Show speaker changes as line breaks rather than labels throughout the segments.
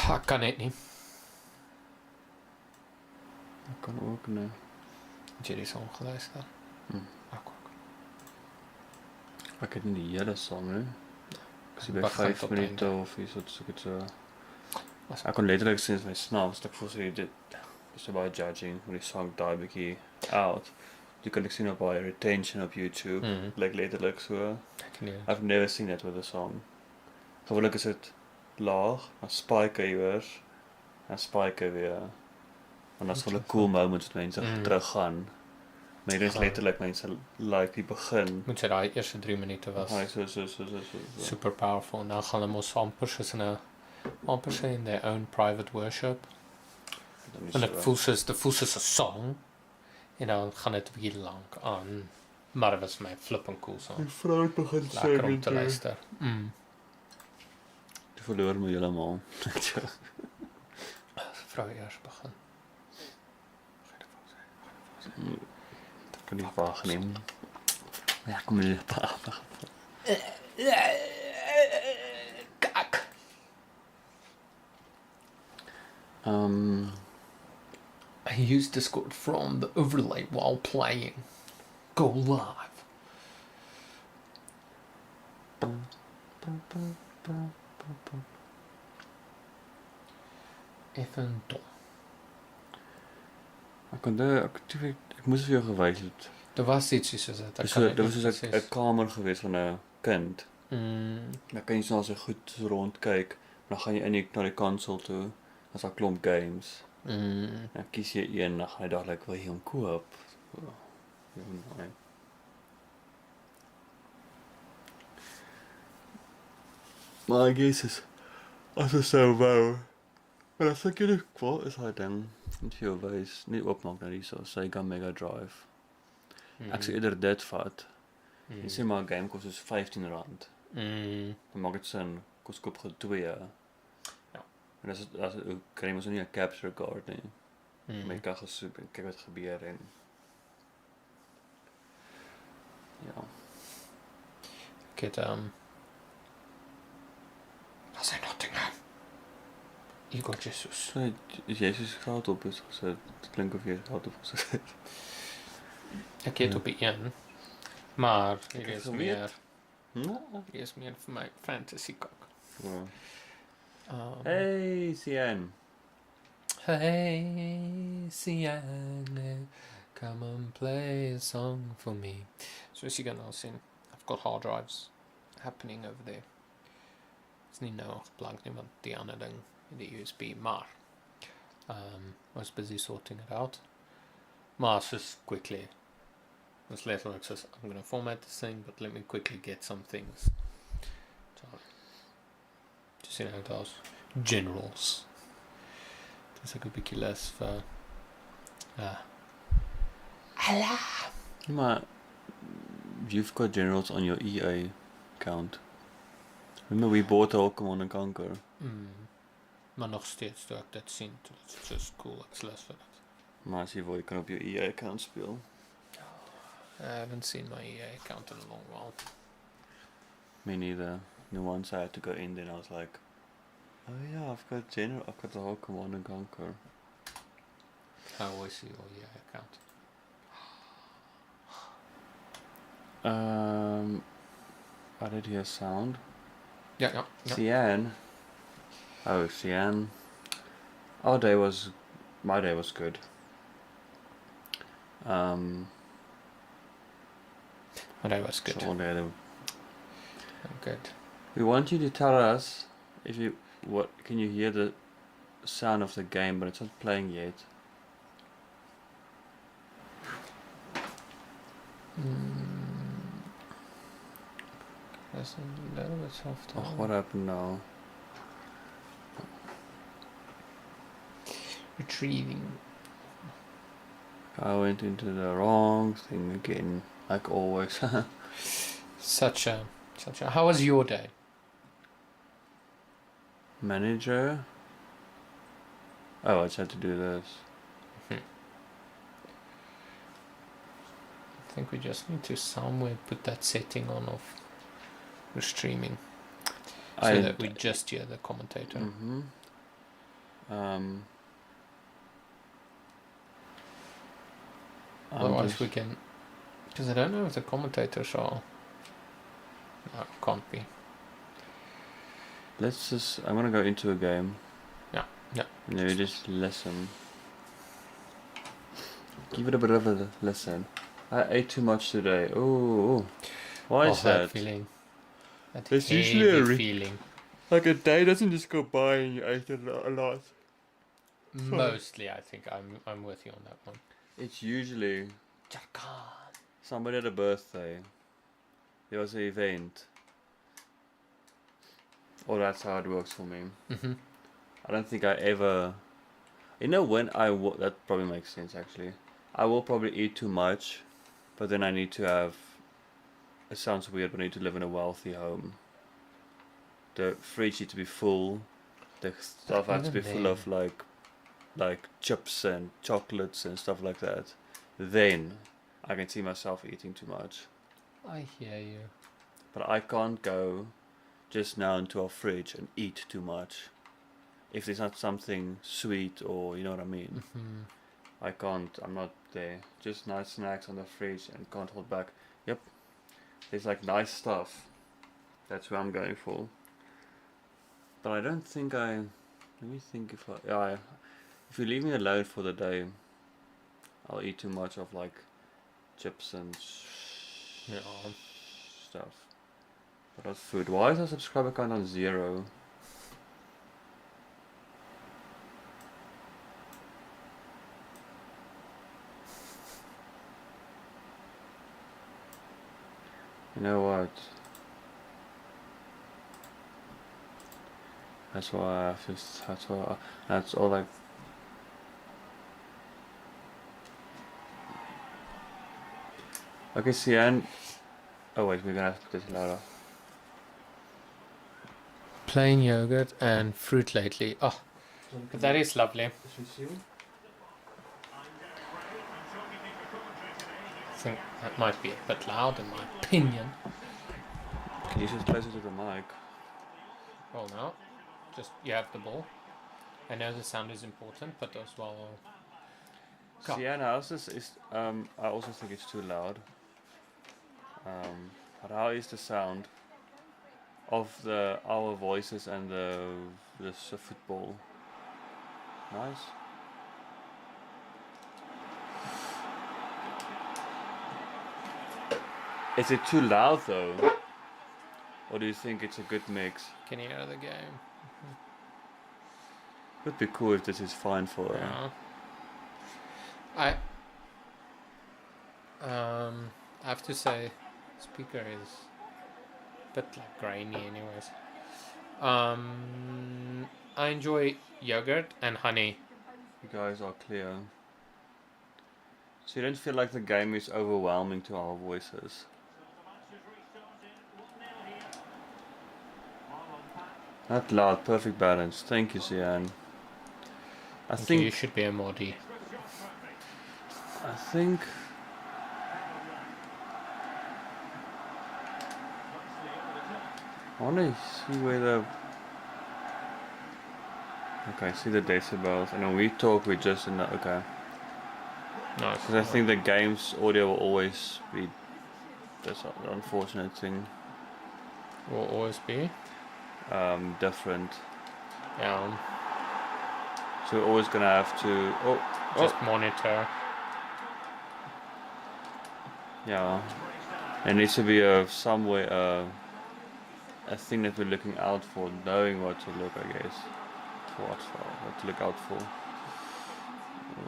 Ek kan net nie.
Ek kan ook nie.
Het jy die song geluister? Ek ook.
Ek het nie die hele song nie. Ek sien by
Begin
5
tot
minute
einde.
of iets wat soek het so.
Was-
Ek kon letterlik sien my snaps, ek voel so dit is baie judging when die song die bietjie out. Jy kan ek sien op baie retention op YouTube, like letterlik so.
Ek nie.
I've never seen it with a song. Gewoonlik is dit laag, dan spike hy weer, en spike hy weer. En dan is hulle cool moments wat mense teruggaan. Maar hier is letterlik mense like die begin.
Moet sy daai eerste 3 minute was.
Hy so.
Super powerful. Nou gaan hulle mos amper soos in 'n amper sê in their own private worship. En dit voel soos 'n song. En dan gaan dit 'n bietjie lank aan. Maar dit was my flipping cool song.
Die vrou het begin
Lekker om te luister.
Jy verloor my helemaal.
As vrou eers begin.
Dat kan nie waargeneem. Ja, kom hier pa.
Kak. I used Discord from the overlay while playing. Go live. Even dom.
Ek moes vir jou gewys het.
Er was iets soos dit.
Dit was soos 'n kamer gewees van 'n kind. Dan kan jy so so goed rond kyk, dan gaan jy in na die console toe, as daar klomp games. Dan kies jy een, dan gaan jy dadelik wil jy hom koop. Nee. Maar Jesus, as ons sou wou. Maar as ek jy kwal is hy ding. Net vir jou wys, nie oopmaak nou hierso, Sega Mega Drive. Ek sê eerder dit vat. Jy sê maar 'n game kos soos R15. Dan maak dit sin, kos koop gou 2. Ja. En as kry mens nie 'n capture card nie. Maar jy kan gesoek en kyk wat gebeur en ja.
Ek het was hy Nottingham? Igor Jesus.
So Jesus geld op is gesit. Dit klink of jy geld op gesit.
Ek het op die een. Maar hier is
geweet.
meer.
Nou,
Hier is meer vir my fantasy kak.
ja. Hey, Cian.
Hey, Sienna, come and play a song for me. So as you can now see, I've got hard drives happening over there. It's nie nou geplank nie, want die ander ding in die USB, maar I was busy sorting it out. Maar just quickly, it's letterlijk says, I'm going to format this thing, but let me quickly get some things. So, just you know, those generals. Dis ek 'n bietjie lus vir
Maar you've got generals on your EA account. Remember we bought all Command & Conquer.
Maar nog steeds toe ek dit sien, dit's just cool, ek's lus vir dit.
Maar as jy wil, jy kan op jou EA account speel.
I haven't seen my EA account in a long while.
Me neither. The once I had to go in, then I was like, oh yeah, I've got the whole Command & Conquer.
I always see your EA account.
I did hear sound.
Ja.
Cian. Oh, Cian. My day was good.
Maar dat was good.
So
Good.
we want you to tell us can you hear the sound of the game, but it's not playing yet.
That's a little bit soft.
Oh, what happened now?
Retrieving.
I went into the wrong thing again, like always.
Such a. How was your day?
Manager. Oh, I just had to do this.
I think we just need to somewhere put that setting on of the streaming, so that we just hear the commentator.
I'm
Otherwise, we
just,
can. Because I don't know if the commentators are. No, can't be.
let's just, I'm gonna go into a game.
Yeah.
Maybe just listen. Give it a bit of a listen. I ate too much today. Oh, why is that?
Feeling. That
It's
heavy
usually
feeling.
like a day doesn't just go by and you ate a lot.
Mostly, I think I'm with you on that one.
It's usually
Jakan.
somebody had a birthday. There was an event. Or that's how it works for me.
Mm-hmm.
I don't think I ever. You know when that probably makes sense actually. I will probably eat too much, but then I need to have. It sounds weird, but I need to live in a wealthy home. The fridge needs to be full. The stuff has to be full of like chips and chocolates and stuff like that. Then I can see myself eating too much.
I hear you.
But I can't go just now into our fridge and eat too much. If there's not something sweet or you know what I mean.
Mm-hmm.
I can't, I'm not there. Just nice snacks on the fridge and can't hold back. Yep. There's like nice stuff. That's what I'm going for. But I don't think let me think if you leave me alone for the day, I'll eat too much of like chips and stuff. But that's food. Why is our subscriber count on 0? You know what? That's why that's all like. Okay, Sian. Oh wait, we're gonna have to put this louder.
Plain yogurt and fruit lately. Oh, but that is lovely. I think that might be a bit loud in my opinion.
Can you just closer to the mic?
Well, no. Just you have the ball. I know the sound is important, but as well.
Sienna, I also think it's too loud. But how is the sound of our voices and the football? Nice. Is it too loud though? Or do you think it's a good mix?
Can you hear the game?
Would be cool if this is fine for her.
Yeah. I have to say, speaker is a bit like grainy, anyways. I enjoy yogurt and honey.
You guys are clear. So you don't feel like the game is overwhelming to our voices? Not loud, perfect balance. Thank you, Sian. I think
you should be a Modi.
I think I want to see where the. Okay, see the decibels, and when we talk, we just in the. Okay.
No,
Because I think the game's audio will always be. That's the unfortunate thing.
Will always be.
Different.
Yeah.
So we're always gonna have to.
Just monitor.
Yeah. There needs to be a thing that we're looking out for, knowing what to look, I guess. What to look out for.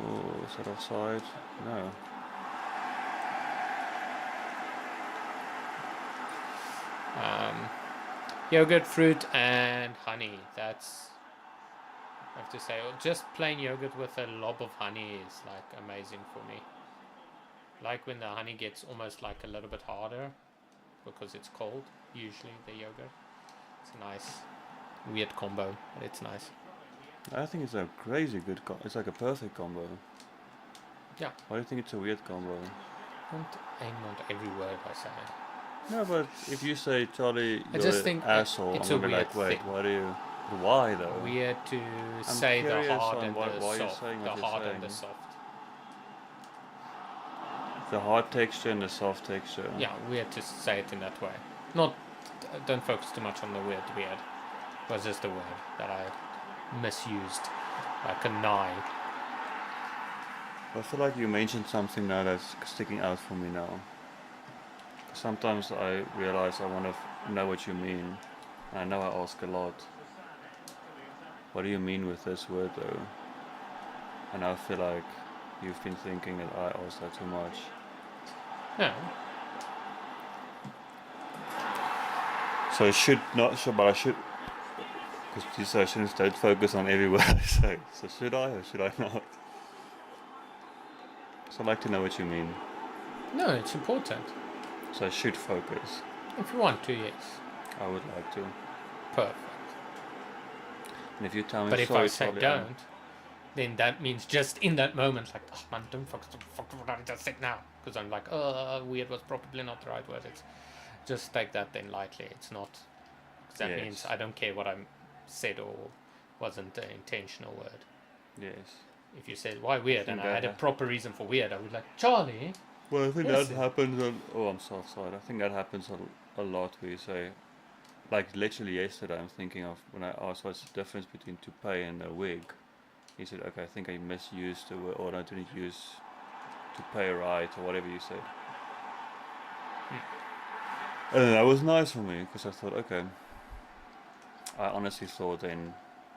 Oh, is that offside? No.
Yogurt, fruit, and honey. That's. I have to say, just plain yogurt with a lob of honey is like amazing for me. Like when the honey gets almost like a little bit harder because it's cold, usually the yogurt. It's a nice, weird combo, but it's nice.
I think it's a crazy good it's like a perfect combo.
Yeah.
Why do you think it's a weird combo?
Don't aim on every word I say.
No, but if you say, Charlie,
I
you're
just
an
think
asshole,
it's
I'm
a
gonna be
weird
like, wait,
thing.
why do you Why though?
Weird to say the
curious
hard
on
and
why
the
you're
soft.
saying
The
what you're
hard and the
saying.
soft.
The hard texture and the soft texture.
Yeah, weird to say it in that way. Not, don't focus too much on the weird. It was just a word that I misused, like a nigh.
I feel like you mentioned something now that's sticking out for me now. Sometimes I realize I want to know what you mean. And I know I ask a lot. What do you mean with this word though? And I feel like you've been thinking that I ask that too much.
No.
So I should not, but I should, because these sessions don't focus on every word I say. So should I or should I not? So I'd like to know what you mean.
No, it's important.
So I should focus.
If you want to, yes.
I would like to.
Perfect.
And if you tell me
But if
sorry,
I say
probably
don't, then that means just in that moment, like, oh man, don't focus on what I just said now. Because I'm like, weird was probably not the right word. It's just take that then lightly. It's not. Because that
Yes.
means I don't care what I said or wasn't an intentional word.
Yes.
If you said, why weird?
think
And I had a
that-
proper reason for weird, I would like, Charlie.
Well, I think
Yes,
that
it-
happens. Oh, I'm so sorry. I think that happens a lot where you say, like literally yesterday, I'm thinking of when I asked what's the difference between toupee and a wig. He said, okay, I think I misused the word, or I didn't use toupee right, or whatever you said. And that was nice for me because I thought, okay, I honestly thought then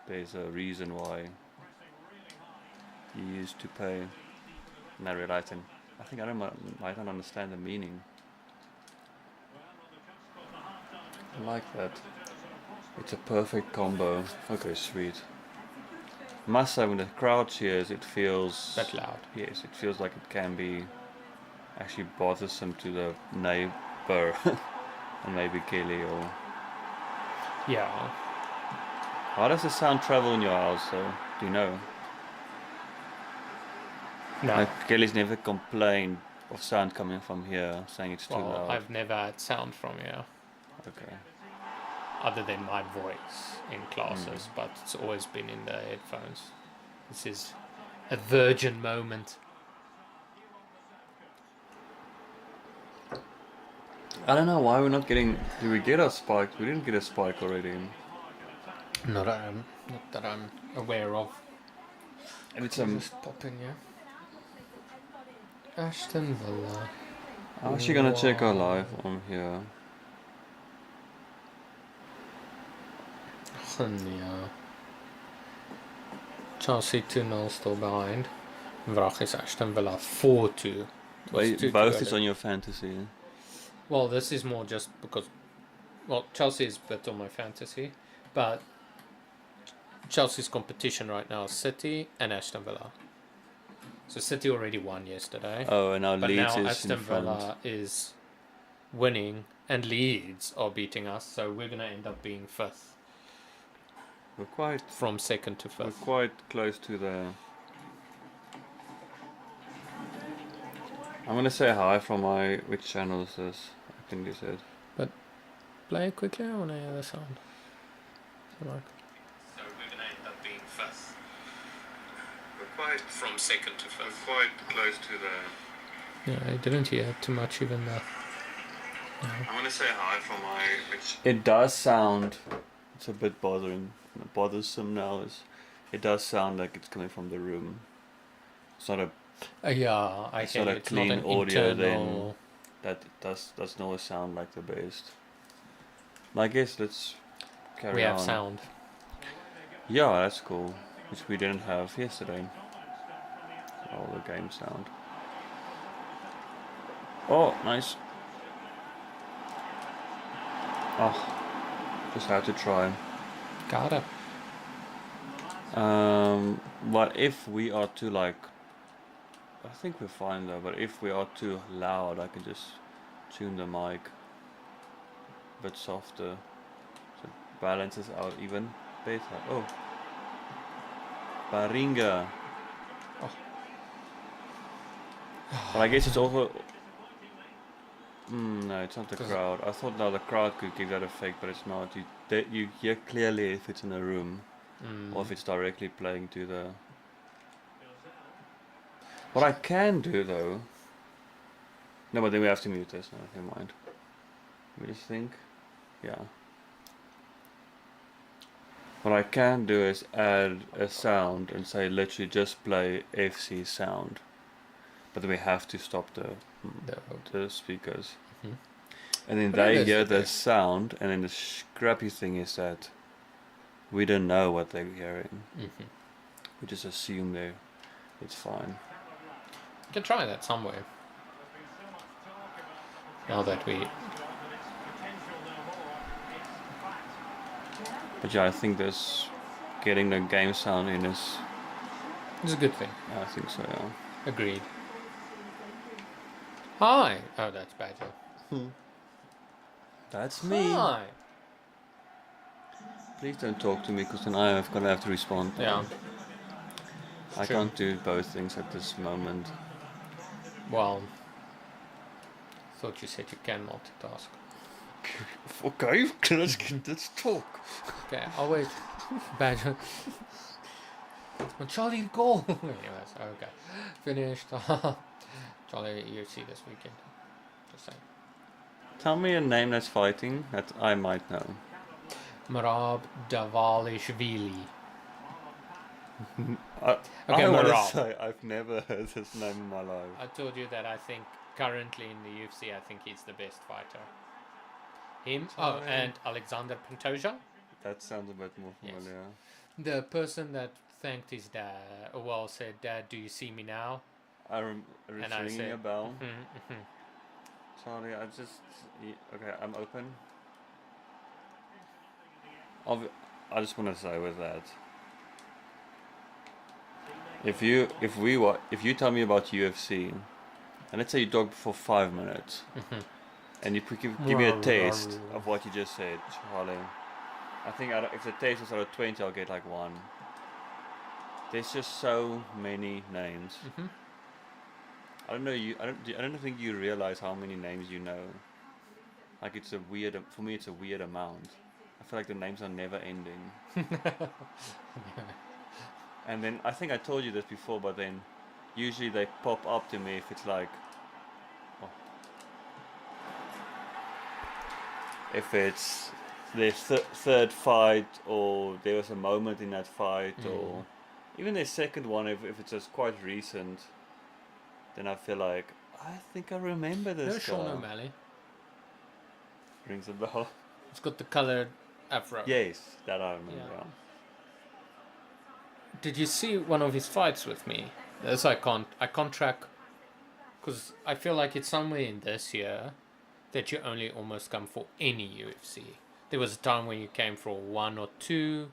there's a reason why you use toupee, and I realized then I think I don't understand the meaning. I like that. It's a perfect combo. Okay, sweet. Must say, when the crowd cheers, it feels
That loud.
Yes, it feels like it can be actually bothersome to the neighbor, and maybe Kelly or.
Yeah.
How does the sound travel in your house, though? Do you know?
No.
Like, Kelly's never complained of sound coming from here, saying it's too
Well,
loud.
I've never had sound from here,
Okay.
other than my voice in classes, but it's always been in the headphones. This is a virgin moment.
I don't know why we're not getting. Did we get a spike? We didn't get a spike already.
Not that I'm aware of.
And it's
Just pop in, yeah. Ashton Villa.
I'm actually gonna check our live on here.
Yeah. Chelsea 2-0 still behind. Vraag is Ashton Villa 4-2.
Wait, both is on your fantasy.
Well, this is more just because, well, Chelsea is better on my fantasy, but Chelsea's competition right now is City and Aston Villa. So City already won yesterday,
Oh, and now
but
Leeds
now
is
Aston
in front.
Villa is winning and Leeds are beating us, so we're going to end up being fifth
We're quite
from second to
We're
fifth.
quite close to the. I'm gonna say hi from my. Which channel is this? I think you said.
Play it quickly, I want to hear the sound. So we're going to end up being fifth.
We're quite
From second to
We're
fifth.
quite close to the.
Yeah, I didn't hear too much even there.
I'm gonna say hi from my. Which. It does sound. It's a bit bothersome now. It does sound like it's coming from the room. It's not a.
Yeah, I
It's
hear
not a
it's not
clean
an
audio
internal.
doesn't always sound like the best. I guess let's carry
We have
on.
sound.
Yeah, that's cool. Which we didn't have yesterday. All the game sound. Oh, nice. Oh, just had to try.
Got it.
But if we are too like, I think we're fine though. But if we are too loud, I can just tune the mic a bit softer, so it balances out even better. Oh, Baringa.
Oh.
But I guess it's also No, it's not the
'Cause-
crowd. I thought now the crowd could give that effect, but it's not. You hear clearly if it's in a room or if it's directly playing to the. What I can do though. No, but then we have to mute this. No, never mind. Let me just think. Yeah. What I can do is add a sound and say literally just play FC sound, but then we have to stop the speakers.
Mhm.
And then
But it
they
is
hear
okay.
the sound, and then the scrappy thing is that we don't know what they're hearing.
Mhm.
We just assume it's fine.
You can try that somewhere. Now that we.
But yeah, I think this getting the game sound in is.
It's a good thing.
I think so. Yeah.
Agreed. Hi! Oh, that's Badger.
That's me.
Hi!
Please don't talk to me, because then I'm gonna have to respond.
Yeah.
I
True.
can't do both things at this moment.
Well, thought you said you can multitask.
Okay, let's talk.
Okay, I'll wait. Badger. Oh, Charlie, go! Anyways, okay. Finished. Charlie, UFC this weekend. Just saying.
Tell me a name that's fighting that I might know.
Marab Davalishvili.
I
Okay,
want to
Marab.
say I've never heard this name in my life.
I told you that I think currently in the UFC, I think he's the best fighter. Him? Oh,
Sorry.
and Alexander Pantoja?
That sounds a bit more
Yes.
familiar.
The person that thanked his dad, well, said, "Dad, do you see me now?"
It's
I
ringing
said,
a bell.
Mm-hmm.
Charlie, okay, I'm open. I just want to say with that, if you tell me about UFC, and let's say you talk for 5 minutes, and you give me a taste of what you just said, Charlie, I think if the taste is out of 20, I'll get like 1. There's just so many names.
Mm-hmm.
I don't know you. I don't think you realize how many names you know. Like it's a weird. For me, it's a weird amount. I feel like the names are never ending. And then I think I told you this before, but then usually they pop up to me if it's like, if it's their third fight, or there was a moment in that fight, or even their second one, if it's just quite recent, then I feel like I think I remember this.
No, Sean
guy.
O'Malley.
Rings a bell.
It's got the coloured afro.
Yes, that I remember.
Yeah. Did you see one of his fights with me? This I can't track, because I feel like it's somewhere in this year that you only almost come for any UFC. There was a time when you came for 1 or 2,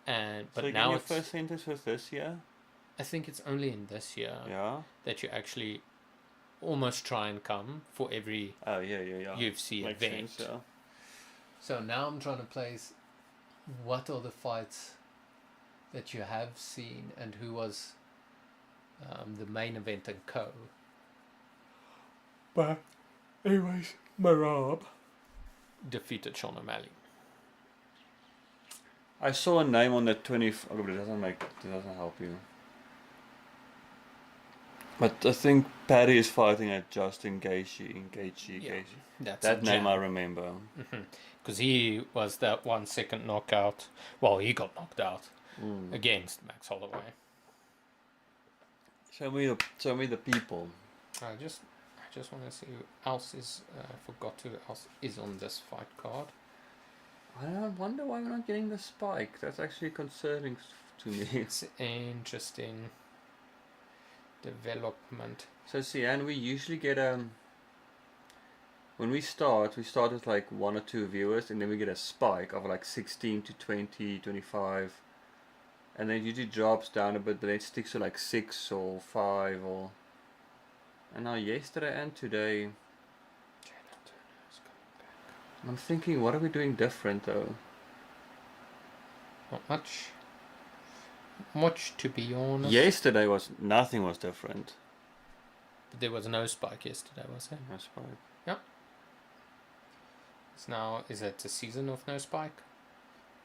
but
so
now
your
it's.
first sentence was this year.
I think it's only in this year that you actually almost try and come for every UFC
Makes
event.
sense, yeah.
So now I'm trying to place what are the fights that you have seen and who was the main event and co.
But anyways, Marab
defeated Sean O'Malley.
I saw a name on the 20th. Oh, but it doesn't help you. But I think Paddy is fighting at Justin Gaethje. Gaethje.
That's
That name I remember.
Because he was that 1 second knockout. Well, he got knocked out against Max Holloway.
Show me the people.
I just want to see who else is. Forgot who else is on this fight card.
I wonder why we're not getting the spike. That's actually concerning to me.
It's interesting development.
So see, and we usually get when we start with like 1 or 2 viewers, and then we get a spike of like 16 to 20, 25, and then it usually drops down a bit, but then it sticks to like 6 or 5 or. And now yesterday and today, I'm thinking, what are we doing different though?
Not much. Much, to be honest.
Yesterday nothing was different.
But there was no spike yesterday, was there?
No spike.
It's now, is it a season of no spike?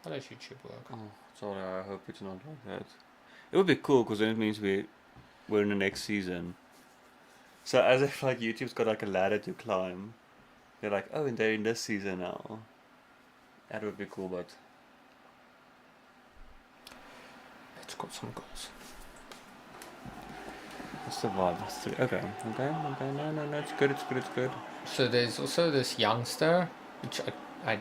How does YouTube work?
Oh, sorry. I hope it's not like that. It would be cool because then it means we're in the next season. So as if like YouTube's got like a ladder to climb. They're like, oh, and they're in this season now. That would be cool, but
It's got some goals.
what's the vibe? Okay. No, it's good.
So there's also this youngster, which I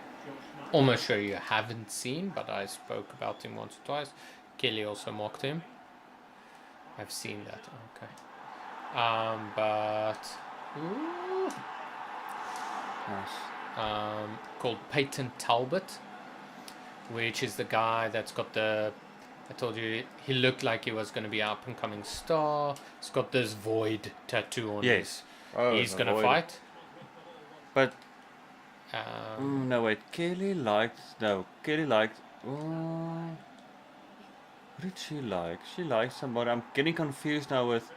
almost sure you haven't seen, but I spoke about him once or twice. Kelly also mocked him. I've seen that. Okay. But ooh,
Nice.
called Peyton Talbot, which is the guy that's got the. I told you he looked like he was going to be an up and coming star. He's got this void tattoo on
Yes. Oh,
his. He's going to fight.
But
Um,
wait. Kelly liked. What did she like? She liked somebody. I'm getting confused now with.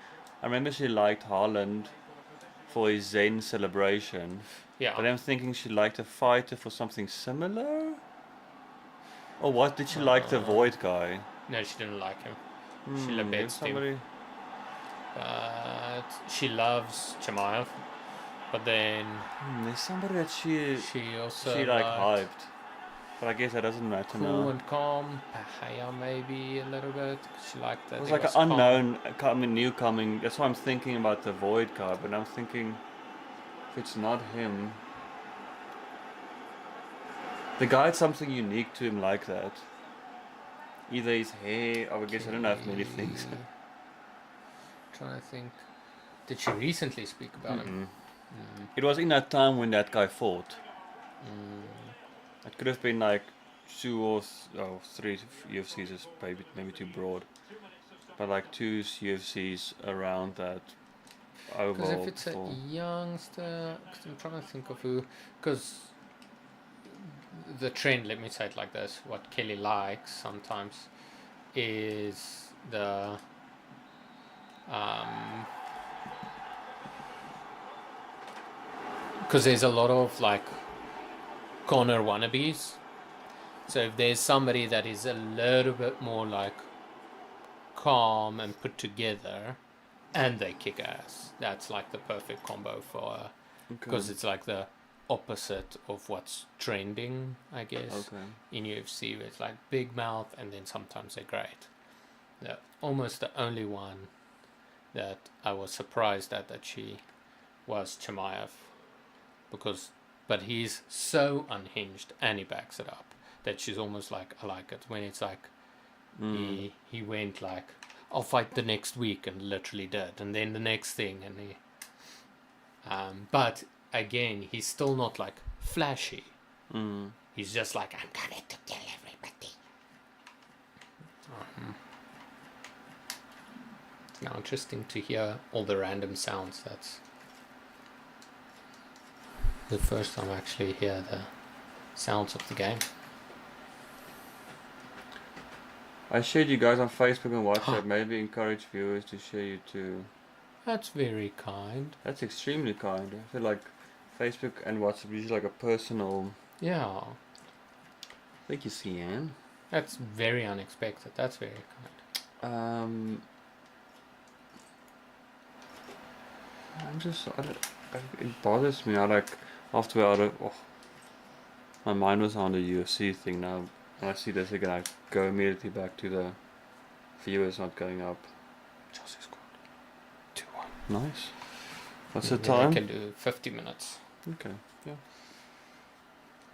I remember she liked Haaland for his Zen celebration.
yeah.
But I'm thinking she liked a fighter for something similar? Or what? Did she like the Void guy?
No, she didn't like him. She
There's
labetsed him.
somebody.
But she loves Chimaev. But then
There's somebody that she
also
like
liked
hyped. But I guess that doesn't matter
Cool
now.
and Calm, Pahaya maybe a little bit. She liked that.
It was
he
like an
calm.
unknown newcoming. That's why I'm thinking about the Void guy. But I'm thinking if it's not him, the guy had something unique to him like that. Either his hair, I guess I don't have many things.
Trying to think. Did she recently speak about him?
It was in that time when that guy fought.
Mm.
It could have been like 2 or 3 UFCs, is maybe too broad. But like 2 UFCs around that
Because
overall.
if it's a youngster, cause I'm trying to think of who. Because the trend, let me say it like this: what Kelly likes sometimes is the because there's a lot of like corner wannabes. So if there's somebody that is a little bit more like calm and put together, and they kick ass, that's like the perfect combo for her. Because it's like the opposite of what's trending, I guess, in UFC. Where it's like big mouth, and then sometimes they're great. They're almost the only one that I was surprised at that she was Chimaev, but he's so unhinged and he backs it up that she's almost like, I like it when it's like he went like, I'll fight the next week, and literally did, and then the next thing, and he but again, he's still not like flashy. He's just like, I'm coming to kill everybody. It's now interesting to hear all the random sounds. That's the first time I actually hear the sounds of the game.
I shared you guys on Facebook and WhatsApp. Maybe encourage viewers to share you too.
That's very kind.
That's extremely kind. I feel like Facebook and WhatsApp is like a personal.
Yeah.
Thank you, Cian.
That's very unexpected. That's very kind.
It bothers me. I like after my mind was on the UFC thing now. When I see this again, I go immediately back to the viewers not going up.
Chelsea scored 2-1.
Nice. What's the time?
I can do 50 minutes.
Okay. Yeah.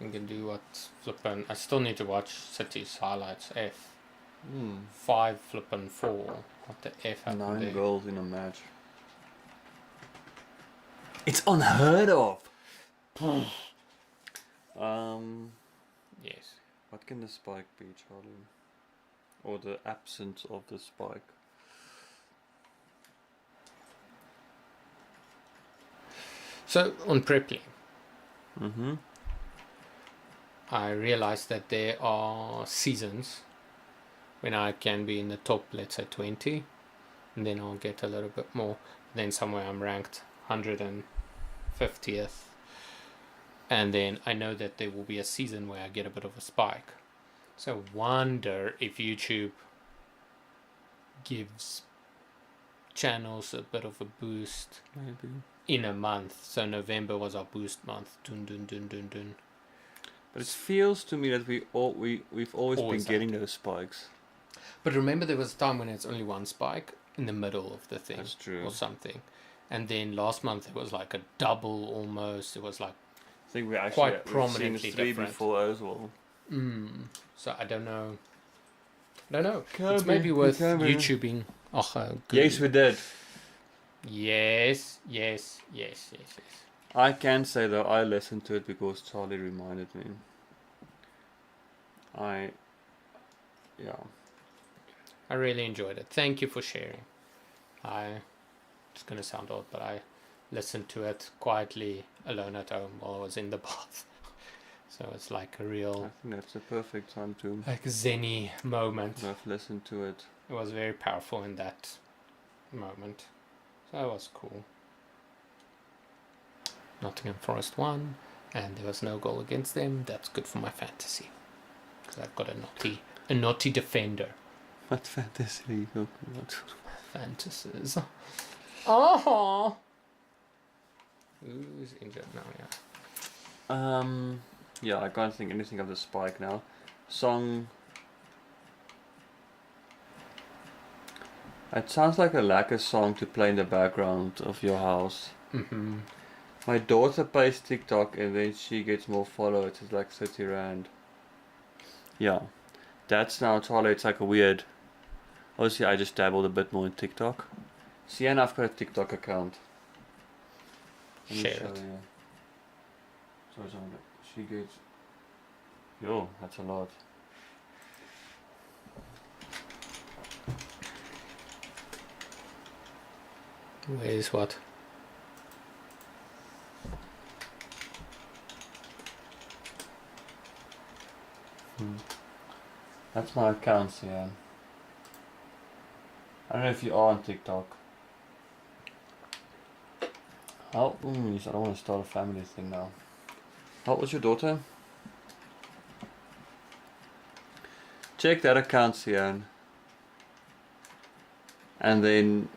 We can do what flippin'. I still need to watch City's highlights. 5 flippin' 4. What the F happened
9
there?
goals in a match. It's unheard of.
Yes.
What can the spike be, Charlie? Or the absence of the spike?
So on Preply,
Mm-hmm.
I realized that there are seasons when I can be in the top, let's say 20, and then I'll get a little bit more. Then somewhere I'm ranked 150th, and then I know that there will be a season where I get a bit of a spike. So I wonder if YouTube gives channels a bit of a boost
Maybe.
in a month. So November was our boost month. Dun dun dun dun dun.
But it feels to me that we've always
Always
been getting those spikes.
But remember, there was a time when it's only one spike in the middle of the thing.
That's true.
Or something. And then last month it was like a double almost. It was like
I think we actually
quite
we've
prominently
seen 3
different.
before as well.
So I don't know. It's
Can
maybe
be,
worth
can be.
YouTubing.
Yes, we did.
Yes.
I can say though, I listened to it because Charlie reminded me. Yeah.
I really enjoyed it. Thank you for sharing. It's going to sound odd, but I listened to it quietly alone at home while I was in the bath. So it's like a
I
real,
think that's the perfect time to
like, zenny moment.
have listened to it.
It was very powerful in that moment. So it was cool. Nottingham Forest won, and there was no goal against them. That's good for my fantasy. Because I've got a naughty defender.
What fantasy are you talking about?
Fantasies. Oh! Who's injured now, yeah.
Yeah, I can't think anything of the spike now. Song. It sounds like a lacquer song to play in the background of your house.
Mm-hmm.
My daughter plays TikTok and then she gets more followers. It's like 30 Rand. Yeah. That's now, Charlie, it's like a weird. Obviously, I just dabbled a bit more in TikTok. Sienna, I've got a TikTok account. Let me
Share
show
it.
you. Sorry, she gets. Yo, that's a lot.
Where is what?
That's my account, Sienna. I don't know if you are on TikTok. I don't want to start a family thing now. How old was your daughter? Check that account, Sian. And then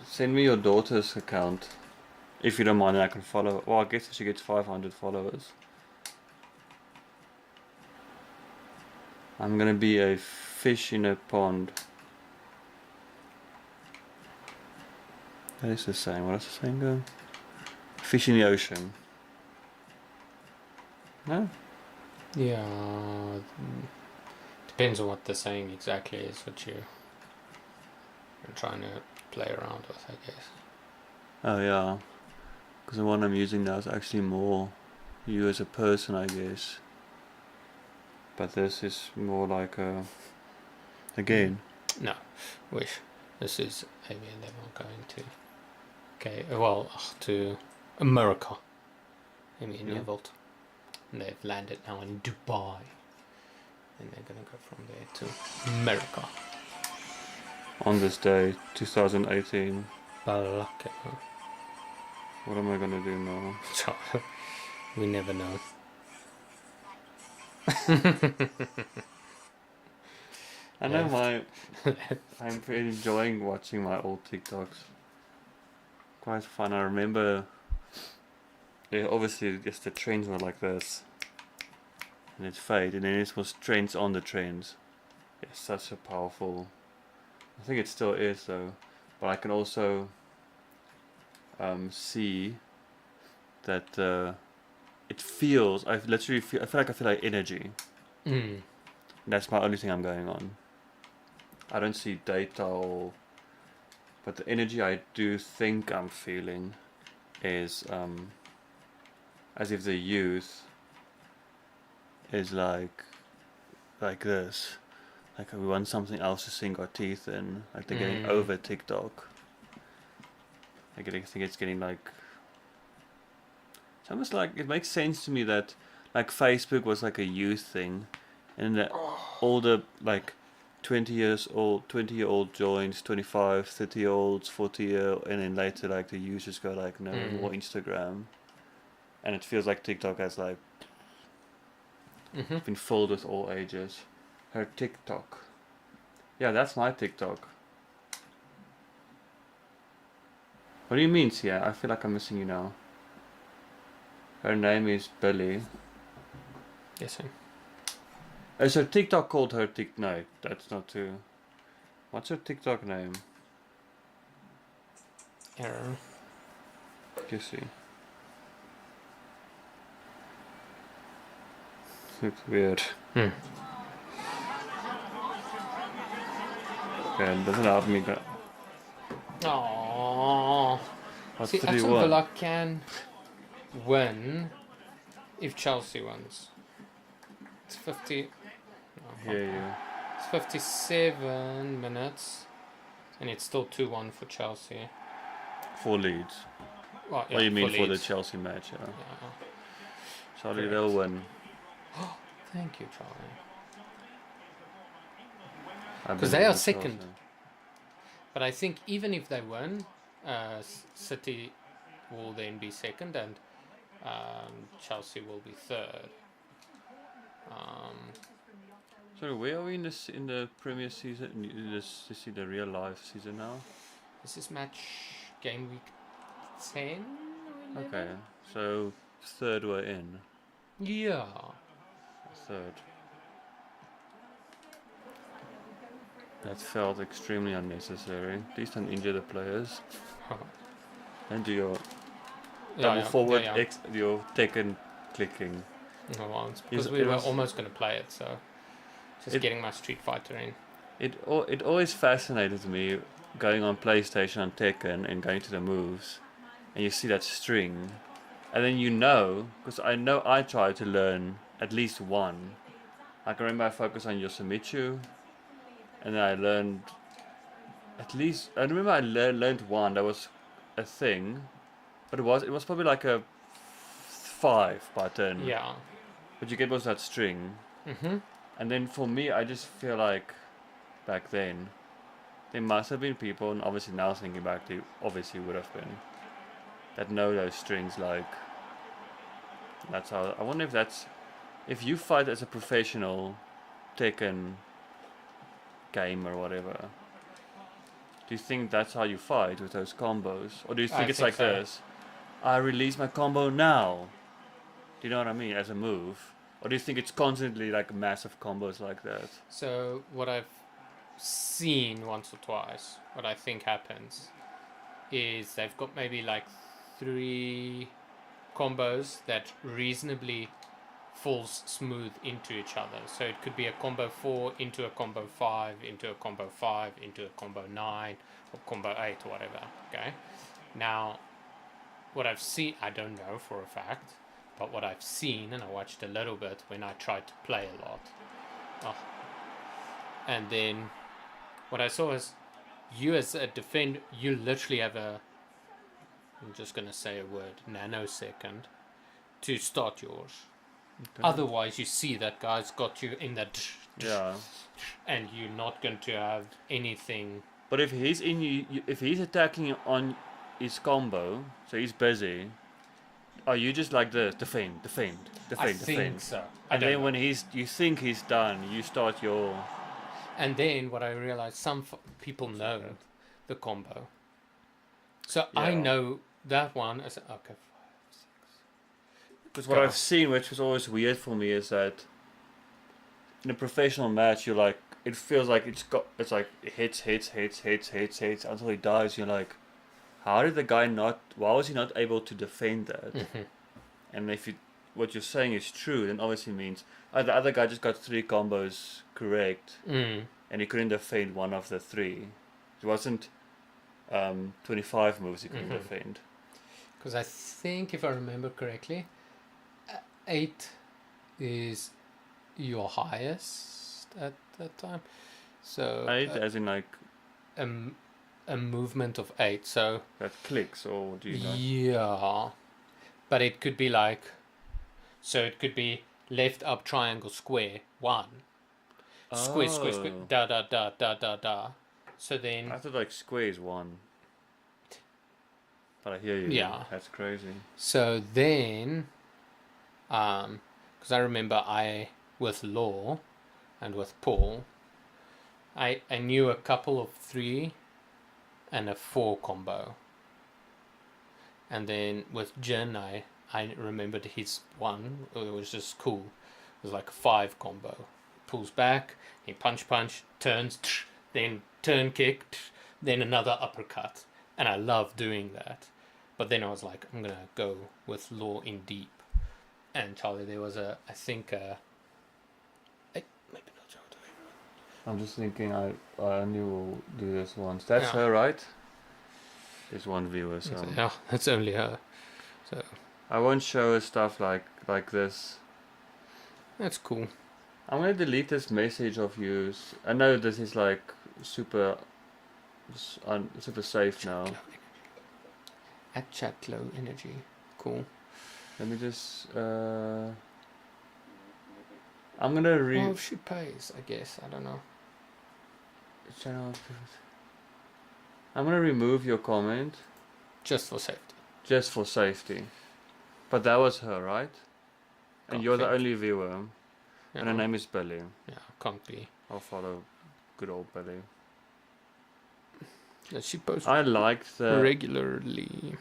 send me your daughter's account. If you don't mind, and I can follow. Well, I guess she gets 500 followers. I'm gonna be a fish in a pond. That is the saying. What is the saying go? Fish in the ocean. No?
Yeah. Depends on what the saying exactly is, what you're trying to play around with, I guess.
Oh yeah. Because the one I'm using now is actually more you as a person, I guess. But this is more like a game.
No, wish. This is Amy and them are going to. Okay, well, to America. Amy and Nevolt. And they've landed now in Dubai. And they're gonna go from there to America.
On this day, 2018.
Balaka.
What am I gonna do now?
We never know.
I know I'm pretty enjoying watching my old TikToks. Quite fun. I remember. Yeah, obviously, just the trends were like this, and it faded, and then it was trends on the trends. It's such a powerful. I think it still is though, but I can also see that it feels. I literally feel. I feel like energy. That's my only thing I'm going on. I don't see data or, but the energy I do think I'm feeling is as if the youth is like this, like we want something else to sink our teeth in, like they're getting over TikTok. I think it's getting like, it's almost like it makes sense to me that like Facebook was like a youth thing, and that older like 20-year-old joins, 25, 30-year-olds, 40-year, and then later like the users go like no more Instagram, and it feels like TikTok has like
Mm-hmm.
been filled with all ages. Her TikTok. Yeah, that's my TikTok. What do you mean, Sia? I feel like I'm missing you now. Her name is Billy.
Yes, sir.
Is her TikTok called her Tik? No, that's not true. What's her TikTok name?
Error.
You see. It's weird.
Hmm.
Okay, it doesn't help me.
Aww.
What's
See,
3-1?
Aston Villa can win if Chelsea wins. It's 50. No,
Hear you.
it's 57 minutes, and it's still 2-1 for Chelsea.
For Leeds.
Well, yeah,
What do you mean for the
Leeds.
Chelsea match? Yeah.
Yeah.
Charlie,
Correct.
they'll win.
Thank you, Charlie.
I
'Cause
believe
they are
in
second.
Chelsea.
But I think even if they win, City will then be second, and Chelsea will be third.
Sorry, where are we in the Premier season? In this is the real life season now.
This is match game week 10. Or 11?
Okay, so third we're in.
Yeah.
Third. That felt extremely unnecessary. Please don't injure the players. And do your double forward your Tekken clicking.
No, well, it's because
It
we were
was-
almost going to play it, so just
It-
getting my Street Fighter in.
It always fascinated me going on PlayStation on Tekken and going to the moves, and you see that string, and then because I know I tried to learn at least one. I can remember I focused on Yoshimichu, and then I learned at least. I remember I learned one that was a thing, but it was probably like a 5 button.
Yeah.
But you get most of that string.
Mm-hmm.
And then for me, I just feel like back then, there must have been people, and obviously now thinking back, there obviously would have been, that know those strings like. That's how. I wonder if you fight as a professional Tekken game or whatever. Do you think that's how you fight with those combos, or do you think
I
it's
think
like
so.
this? I release my combo now. Do you know what I mean? As a move. Or do you think it's constantly like massive combos like that?
So what I've seen once or twice, what I think happens is they've got maybe like 3 combos that reasonably falls smooth into each other. So it could be a combo 4 into a combo 5 into a combo 5 into a combo 9 or combo 8 or whatever. Okay. Now, what I've seen, I don't know for a fact, but what I've seen, and I watched a little bit when I tried to play a lot. And then what I saw is you as a defender, you literally have I'm just going to say a word, nanosecond, to start yours.
Okay.
Otherwise, you see that guy's got you in that,
Yeah.
and you're not going to have anything.
But if he's in if he's attacking on his combo, so he's busy, are you just like the defend?
I think so. I
And
don't
then
know.
when you think he's done, you start your.
And then what I realized, some people know the combo. So I
Yeah.
know that one. I said, okay, 5, 6.
Because what
Go.
I've seen, which was always weird for me, is that in a professional match, you're like, it feels like it's like it hits until he dies. You're like, how did the guy not? Why was he not able to defend that?
Mm-hmm.
And if what you're saying is true, then obviously means the other guy just got 3 combos correct, and he couldn't defend one of the 3. It wasn't 25 moves he couldn't defend.
Because I think, if I remember correctly, 8 is your highest at that time. So
8 as in like
a movement of 8. So
that clicks, or do you know?
yeah, but it could be like, so it could be left up triangle square 1, square
Oh.
da da da da da da. So then
I thought like square is 1. But I hear you.
Yeah.
That's crazy.
So then Because I remember with Law and with Paul, I knew a couple of 3 and a 4 combo. And then with Jin, I remembered his one. It was just cool. It was like a 5 combo. Pulls back, he punch, turns, then turn kick, then another uppercut. And I love doing that. But then I was like, I'm gonna go with Law in deep. And Charlie, there was I think maybe not Charlie.
I'm just thinking I only will do this once. That's
Yeah.
her, right? There's one viewer, so
Yeah, that's only her. So
I won't show her stuff like this.
that's cool.
I'm gonna delete this message of yours. I know this is like super super safe now.
At chat low energy. Cool.
Let me just I'm gonna
Well, if she pays, I guess. I don't know.
channel. I'm gonna remove your comment
Just for safety.
just for safety. But that was her, right? And
Can't
you're the
think.
only viewer.
Yeah.
And her name is Billy.
Yeah, can't be.
I'll follow good old Billy.
Yeah, she posts
I liked the
regularly.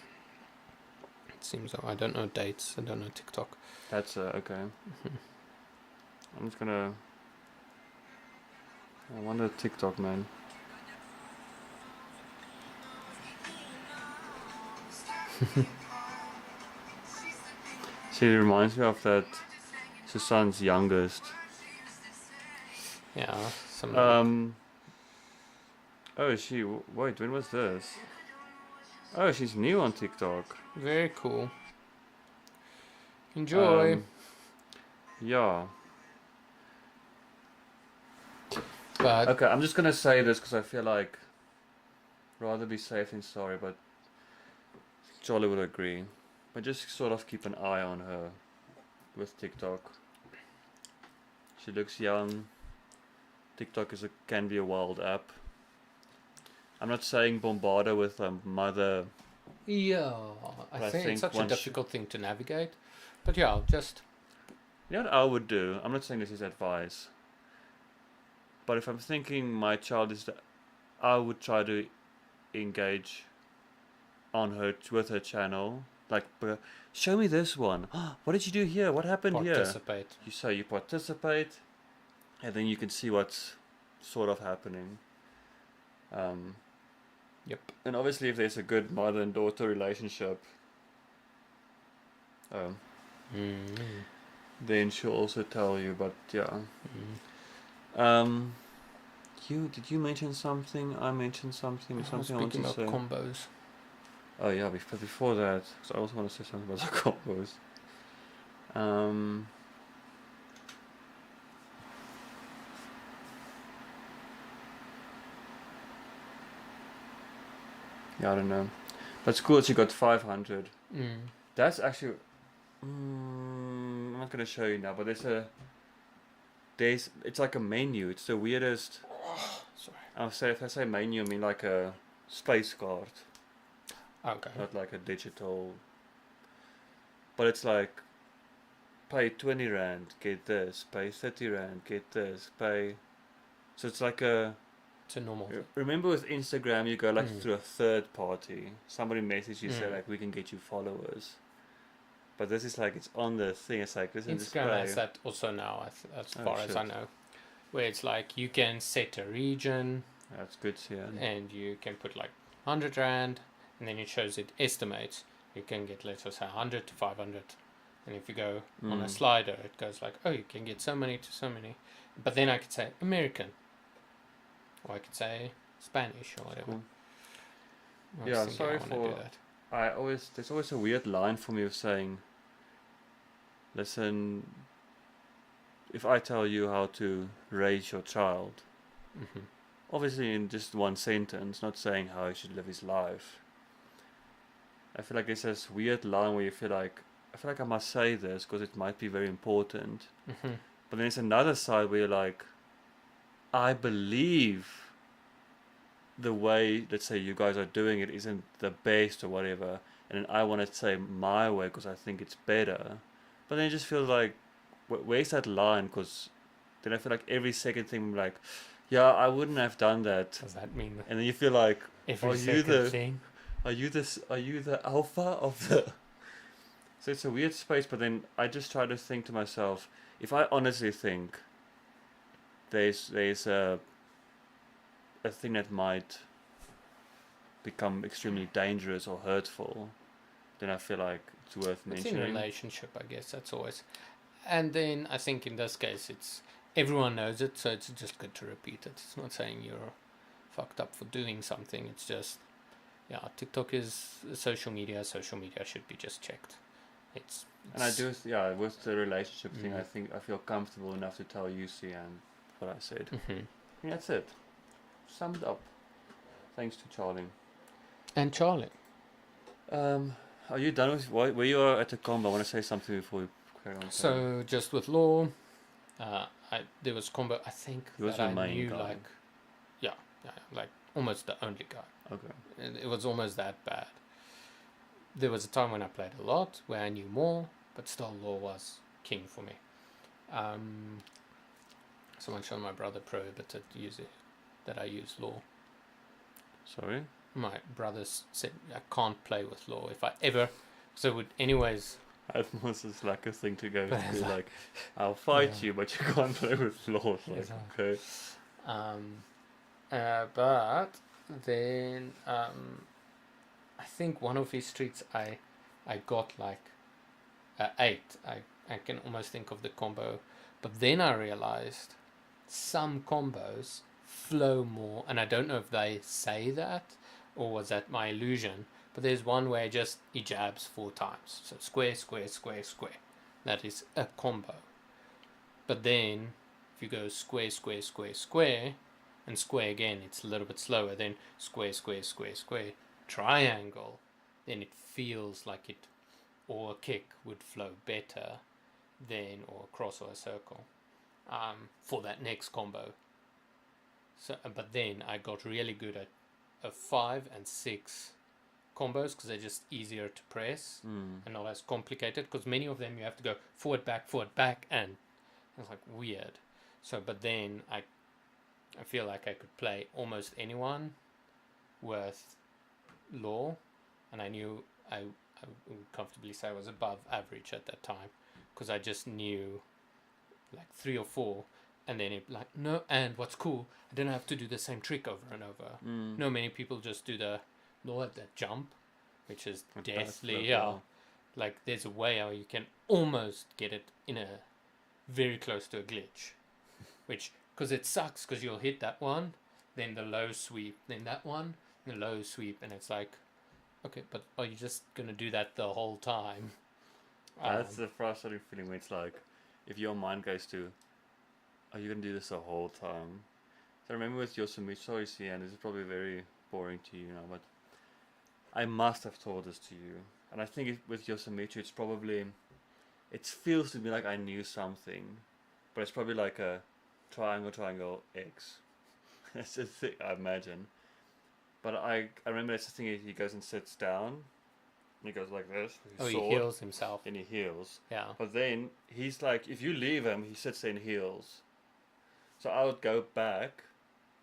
It seems so. I don't know dates. I don't know TikTok.
That's okay. I'm just gonna. I wonder TikTok, man. She reminds me of that Susan's youngest.
Yeah, some.
Oh, wait, when was this? Oh, she's new on TikTok.
Very cool. Enjoy.
Yeah.
But
Okay, I'm just gonna say this because I feel like rather be safe than sorry, but Charlie would agree. But just sort of keep an eye on her with TikTok. She looks young. TikTok can be a wild app. I'm not saying bombard her with a mother.
yeah,
But
I
I
think it's
think
such a
once
difficult thing to navigate. But yeah, just
You know what I would do? I'm not saying this is advice. But if I'm thinking my child is I would try to engage on her with her channel. Like, show me this one. What did you do here? What happened here?
participate.
You participate, and then you can see what's sort of happening.
Yep.
And obviously, if there's a good mother and daughter relationship, then she'll also tell you. But yeah. Did you mention something? I mentioned something. Something I want
Speaking
to
of
say.
combos.
Oh yeah, before that, because I also want to say something about the combos. Yeah, I don't know. But it's cool that you got 500. That's actually. I'm not gonna show you now, but it's like a menu. It's the weirdest.
Sorry.
If I say menu, I mean like a space card.
Okay.
Not like a digital. But it's like, pay 20 rand, get this. Pay 30 rand, get this. Pay. So it's like a.
It's a normal.
Remember with Instagram, you go like through a third party. Somebody messages you say like, we can get you followers. But this is like, it's on the thing. It's like, this is
Instagram has that also now, as far as I know, where it's like you can set a region.
That's good, yeah.
And you can put like 100 rand, and then it shows it estimates. You can get, let's say, 100 to 500. And if you go on a slider, it goes like, oh, you can get so many to so many. But then I could say American. Or I could say Spanish or whatever.
Cool. Yeah, sorry for. There's always a weird line for me of saying, listen, if I tell you how to raise your child, obviously in just one sentence, not saying how he should live his life. I feel like there's this weird line where you feel like, I must say this because it might be very important. But then there's another side where you're like, I believe the way, let's say, you guys are doing it isn't the best or whatever, and then I want to say my way because I think it's better. But then it just feels like, where's that line? Because then I feel like every second thing, I'm like, yeah, I wouldn't have done that.
Does that mean
And then you feel like,
every
are you
second
the
thing?
are you this are you the alpha of the? So it's a weird space. But then I just try to think to myself, if I honestly think there's a thing that might become extremely dangerous or hurtful, then I feel like it's worth
It's in
mentioning.
relationship, I guess. That's always. And then I think in this case, it's everyone knows it, so it's just good to repeat it. It's not saying you're fucked up for doing something. It's just, yeah, TikTok is social media. Social media should be just checked. It's
And I do, yeah, with the relationship thing, I
Mm.
think I feel comfortable enough to tell you, and what I said.
hmm
I think that's it. Summed up. Thanks to Charlie.
And Charlie.
Are you done with where you are at the combo? I want to say something before we carry on.
So just with law, there was combo. I think
He was
that
your
I
main
knew
guy.
yeah, like almost the only guy.
Okay.
It was almost that bad. There was a time when I played a lot where I knew more, but still law was king for me. Someone showed my brother prohibited using that I use law.
Sorry.
My brother said I can't play with law if I ever. So it would anyways.
That was just like a thing to go
But
to.
it's
Like, I'll fight
Yeah.
you, but you can't play with law. It's like,
Exactly.
okay.
But then I think one of his streets I got like 8. I can almost think of the combo, but then I realized some combos flow more, and I don't know if they say that or was that my illusion. But there's one where he jabs 4 times, so square, square, square, square. That is a combo. But then if you go square, square, square, square, and square again, it's a little bit slower. Then square, square, square, square, triangle. Then it feels like it, or a kick would flow better than, or a cross or a circle, for that next combo. So, but then I got really good at a 5 and 6 combos because they're just easier to press and not as complicated. Because many of them you have to go forward, back, and it's like weird. So, but then I feel like I could play almost anyone with law, and I knew I would comfortably say I was above average at that time because I just knew like 3 or 4, and then it like no. And what's cool, I didn't have to do the same trick over and over. No, many people just do the law at that jump, which is deathly. Yeah, like there's a way how you can almost get it in a very close to a glitch, which because it sucks because you'll hit that one, then the low sweep, then that one, the low sweep, and it's like, okay, but are you just gonna do that the whole time?
That's the frustrating feeling when it's like, if your mind goes to, are you gonna do this the whole time? So I remember with Yosemite, sorry, and this is probably very boring to you now, but I must have told this to you, and I think with Yosemite, it's probably, it feels to me like I knew something, but it's probably like a triangle X. That's the thing I imagine. But I remember that's the thing. He goes and sits down, and he goes like this. With his sword,
he heals himself.
and he heals.
Yeah.
But then he's like, if you leave him, he sits there and heals. So I would go back,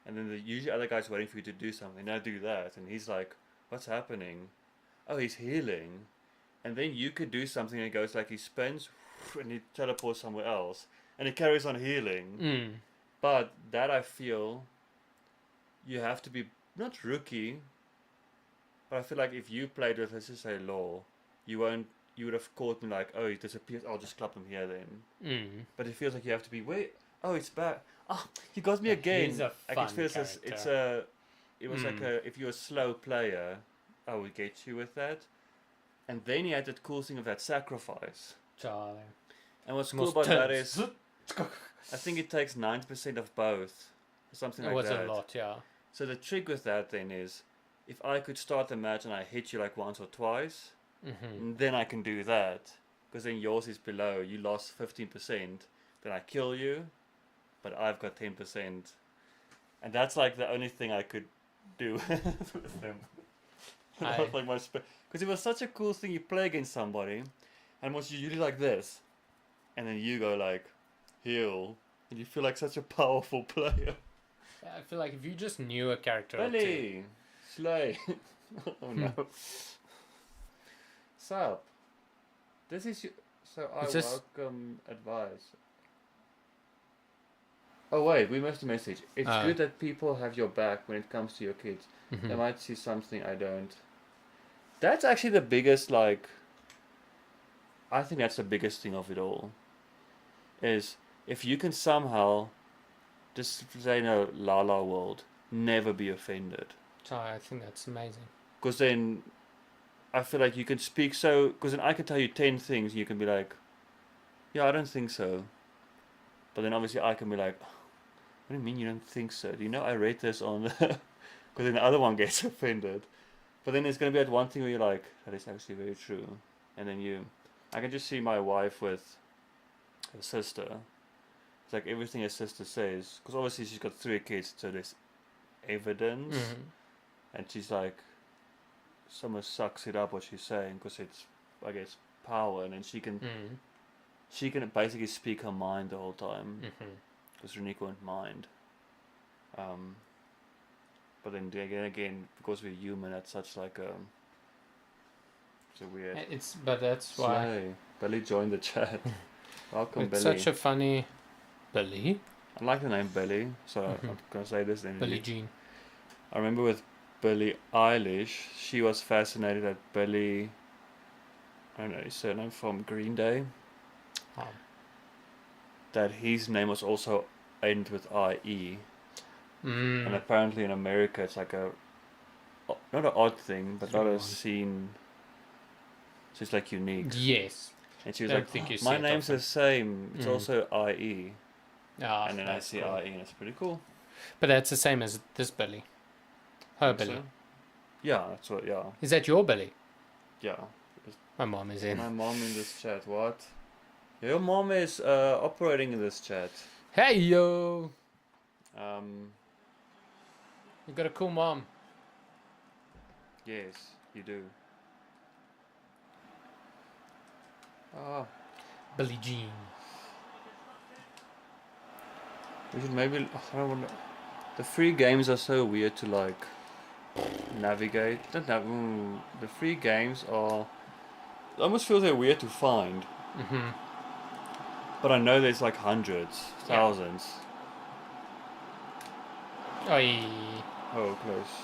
and then the usually other guy's waiting for you to do something. And I do that, and he's like, "What's happening?" Oh, he's healing. And then you could do something, and it goes like he spins, and he teleports somewhere else, and he carries on healing. But that I feel, you have to be not rookie, but I feel like if you played with, let's just say, law, you would have caught me like, oh, he disappears, I'll just club him here then. But it feels like you have to be, wait, oh, it's back. Oh, you got me again.
He's a
Like
fun
it feels
character.
it was like a, if you're a slow player, I would get you with that. And then he had that cool thing of that sacrifice.
Charlie.
And what's cool
Most
about that
turns.
is, I think it takes 90% of both, or something
It
like that.
was a lot, yeah.
So the trick with that then is, if I could start the match and I hit you like once or twice, then I can do that. Because then yours is below. You lost 15%, then I kill you, but I've got 10%. And that's like the only thing I could do with them. That was like my because it was such a cool thing. You play against somebody, and it was usually like this. and then you go like heal, and you feel like such a powerful player.
I feel like if you just knew a character or two.
Belly, slay. Oh no. Sup? This is you. So I
Is this-
welcome advice. Oh wait, we missed a message. It's good that people have your back when it comes to your kids.
Mhm.
They might see something I don't. That's actually the biggest, like, I think that's the biggest thing of it all. Is if you can somehow just say no, la la world, never be offended.
So I think that's amazing.
Because then I feel like you can speak so. Because then I can tell you 10 things and you can be like, yeah, I don't think so. But then obviously I can be like, what do you mean you don't think so? Do you know I read this on. Because then the other one gets offended. But then there's going to be that one thing where you're like, that is actually very true. And then I can just see my wife with her sister. It's like everything her sister says. Because obviously she's got 3 kids, so there's evidence.
Mhm.
And she's like, someone sucks it up what she's saying because it's, I guess, power. And then she can basically speak her mind the whole time. Because Renique won't mind. But then again, because we're human, that's such like it's a weird.
But that's why
Slay. Billy joined the chat. Welcome,
it's
Billy.
such a funny Billy.
I like the name Billy, so
Mhm.
I'm gonna say this then.
Billie Jean.
I remember with Billie Eilish, she was fascinated at Billy. I don't know his surname from Green Day.
Oh.
That his name was also ended with IE. And
Mm.
apparently in America it's like not an odd thing, but not a
One.
scene. So it's like unique.
Yes.
And she was
Don't
like,
think you see
my
it
name's
often."
the same. It's
Mm.
also IE.
Ah,
And then I
that's
see
cool.
IE and it's pretty cool.
But that's the same as this Billy. Her
Think
Billy.
so? Yeah, that's what, yeah.
Is that your Billy?
Yeah.
My mom is in.
My mom in this chat, what? Your mom is operating in this chat.
Hey yo!
Um,
You got a cool mom.
yes, you do. Ah,
Billie Jean.
we should maybe. I don't want. The free games are so weird to like navigate. The free games are. I almost feel they're weird to find.
Mm-hmm.
But I know there's like hundreds,
Yeah.
thousands.
Oi.
Oh, close.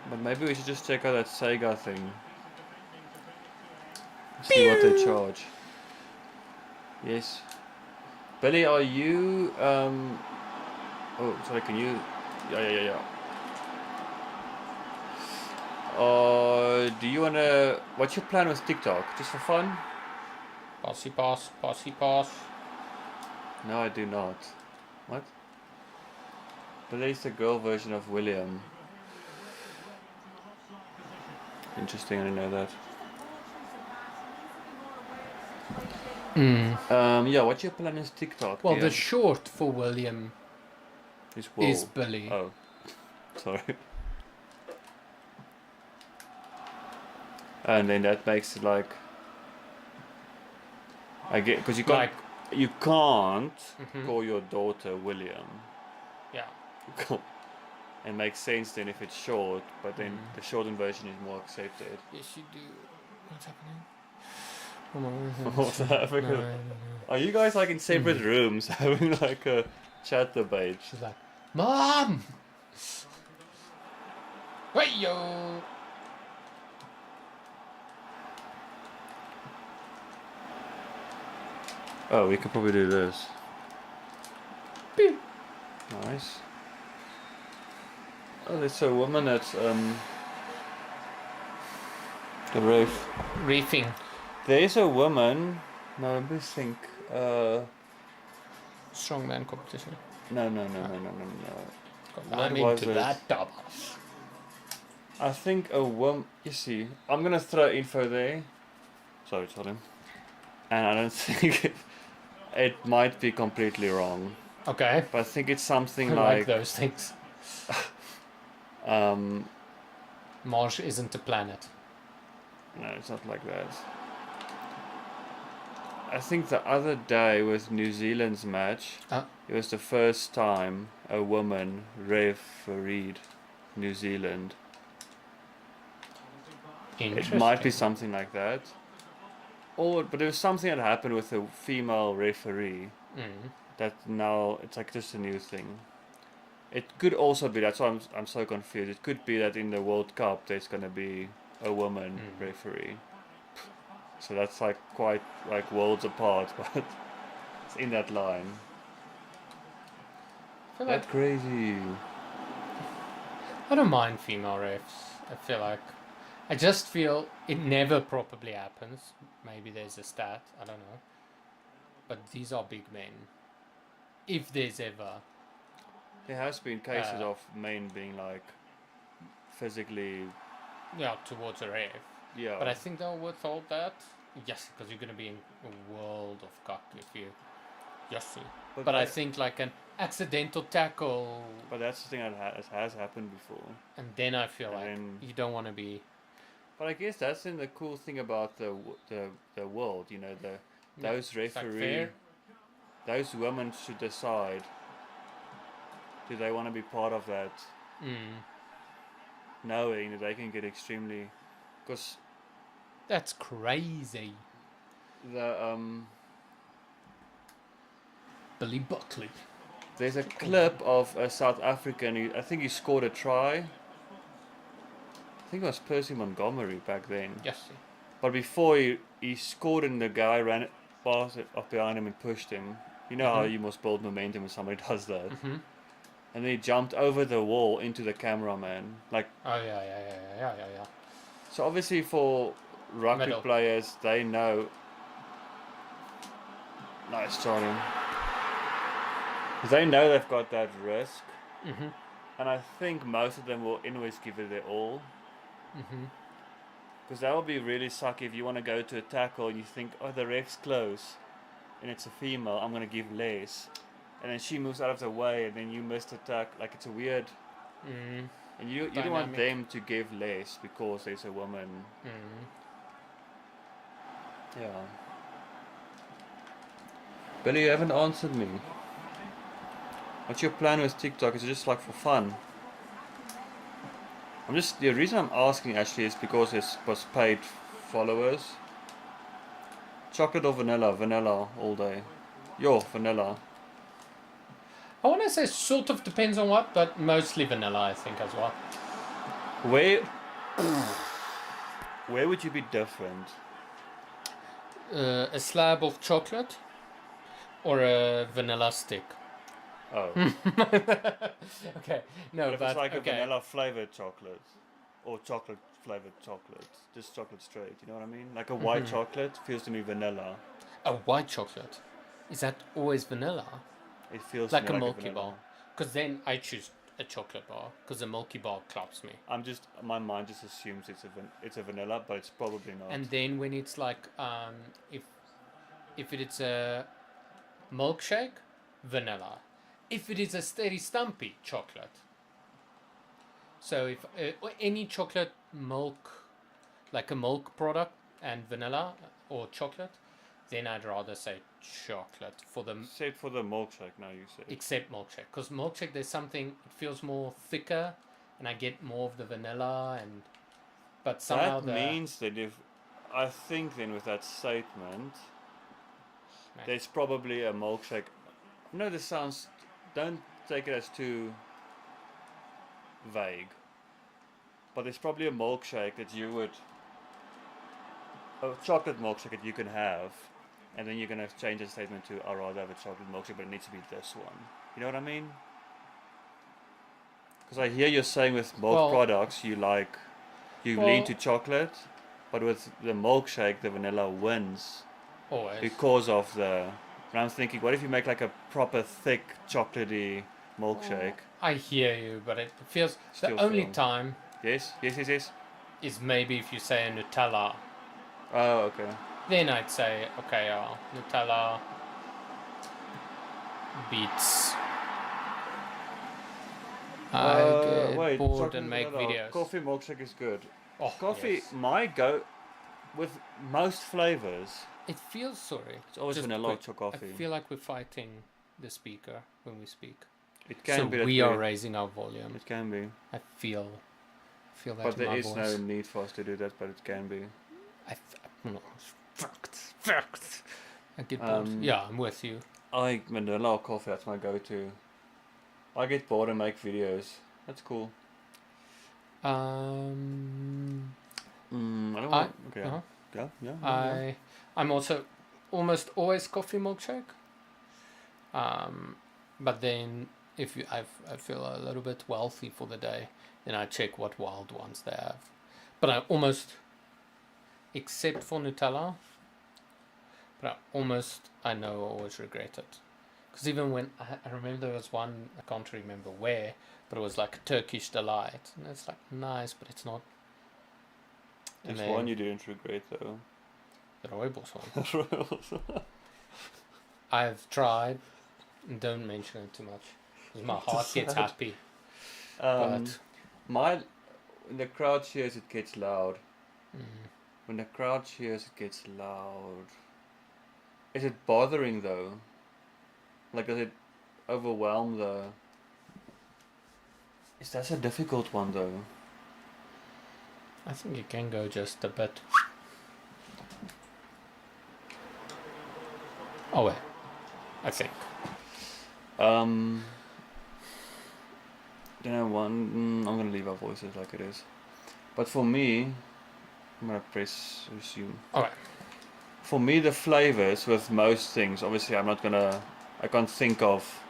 But maybe we should just check out that Sega thing. See what they charge. Yes. Billy, are you oh, sorry, can you yeah. Do you wanna what's your plan with TikTok? Just for fun?
Bossy boss, bossy boss.
No, I do not. What? Billy's the girl version of William. Interesting, I didn't know that. Yeah, what's your plan is TikTok?
Well,
dear?
the short for William
is Will.
is Billy.
Oh, sorry. And then that makes it like I get because you can't
Like,
you can't
Mhm.
call your daughter William.
yeah.
You can't. It makes sense then if it's short, but then
Mhm.
the shortened version is more accepted.
Yes, you do. What's happening?
What's happening?
No, no, no.
Are you guys like in separate rooms having like a chat debate?
She's like, Mom! Hey yo!
Oh, we could probably do this.
Pew.
Nice. Oh, there's a woman at the roof.
Reefing.
There's a woman. No, let me think.
Strongman competition.
No.
I'm
What was
into
it?
that double.
I think a woman. You see, I'm gonna throw info there. Sorry, Tom. And I don't think it might be completely wrong,
Okay.
but I think it's something
I like
like
those things.
um.
Mars isn't a planet.
No, it's not like that. I think the other day with New Zealand's match,
Ah.
it was the first time a woman refereed New Zealand. It might be something like that. But there was something that happened with a female referee that now it's like just a new thing. It could also be, that's why I'm so confused. It could be that in the World Cup there's gonna be a woman referee. So that's like quite like worlds apart, but it's in that line. That's crazy.
I don't mind female refs. I feel like I just feel it never properly happens. Maybe there's a stat, I don't know. But these are big men. If there's ever.
There has been cases of men being like physically.
Yeah, towards a ref.
Yeah.
But I think they'll withhold that. Yes, because you're going to be in a world of cuck if you. Yes. But I think like an accidental tackle.
But that's the thing that has happened before.
And then I feel like you don't want to be.
But I guess that's the cool thing about the world, you know, those referees, those women should decide. Do they want to be part of that? Knowing that they can get extremely, because
that's crazy. Billy Buckley.
There's a clip of a South African. I think he scored a try. I think it was Percy Montgomery back then.
Yes.
But before he scored and the guy ran it past it up behind him and pushed him. You know how you must build momentum when somebody does that. And then he jumped over the wall into the cameraman. Like.
Oh yeah.
So obviously for rugby players, they know. Nice, Johnny. They know they've got that risk. And I think most of them will always give it their all. Because that would be really sucky if you want to go to a tackle and you think, oh, the ref's close and it's a female, I'm going to give less. And then she moves out of the way and then you missed attack. Like, it's a weird. And you don't want them to give less because there's a woman. Yeah. Billy, you haven't answered me. What's your plan with TikTok? Is it just like for fun? The reason I'm asking actually is because it was paid followers. Chocolate or vanilla? Vanilla all day. Vanilla.
I want to say sort of depends on what, but mostly vanilla I think as well.
Where would you be different?
A slab of chocolate or a vanilla stick.
Oh.
Okay. No,
but if it's like a vanilla flavored chocolate or chocolate flavored chocolate, just chocolate straight, you know what I mean? Like a white chocolate feels to me vanilla.
A white chocolate? Is that always vanilla?
It feels
like a Milky Bar. Because then I choose a chocolate bar because a Milky Bar claps me.
My mind just assumes it's a vanilla, but it's probably not.
And then when it's like if it's a milkshake, vanilla. If it is a Steady Stumpy, chocolate. So if any chocolate milk, like a milk product and vanilla or chocolate, then I'd rather say chocolate for the.
Except for the milkshake, now you say.
Except milkshake, because milkshake there's something, it feels more thicker, and I get more of the vanilla but somehow
that means that I think then with that statement, there's probably a milkshake. No, this sounds. Don't take it as too vague. But there's probably a milkshake that you would. A chocolate milkshake that you can have. And then you're going to change the statement to, I'd rather have a chocolate milkshake, but it needs to be this one. You know what I mean? Because I hear you're saying with milk products, you lean to chocolate. But with the milkshake, the vanilla wins.
Always.
Because of the. And I'm thinking, what if you make like a proper thick chocolatey milkshake?
I hear you, but it feels the only time.
Yes.
Is maybe if you say a Nutella.
Oh, okay.
Then I'd say, okay, Nutella beats. I get bored and make videos.
Coffee milkshake is good.
Oh,
Coffee,
yes.
my go. with most flavors,
It feels sorry.
it's always
Just
vanilla or
quick,
chocolate
I
coffee.
feel like we're fighting the speaker when we speak.
It can
So
be that
we are
way.
raising our volume.
It can be.
I feel that
But
in
there
my
is no
voice.
need for us to do that, but it can be.
No, fact. I get bored. Yeah, I'm with you.
I vanilla or coffee, that's my go-to. I get bored and make videos. That's cool. I don't want. Okay.
uh-huh.
Yeah.
I'm also almost always coffee milkshake. But then if I feel a little bit wealthy for the day, then I check what wild ones they have. But I almost, except for Nutella, I know I always regret it. Because even when I remember there was one, I can't remember where, but it was like Turkish Delight, and it's like nice, but it's not.
There's one you didn't regret though.
The rooibos one. I've tried. Don't mention it too much, because my heart gets happy. But
when the crowd cheers, it gets loud.
mm,
When the crowd cheers, it gets loud. Is it bothering though? Like, does it overwhelm the? That's a difficult one though.
I think it can go just a bit. Oh wait, I think.
I'm gonna leave our voices like it is. But for me, I'm gonna press resume.
Alright.
For me, the flavors with most things, obviously, I can't think of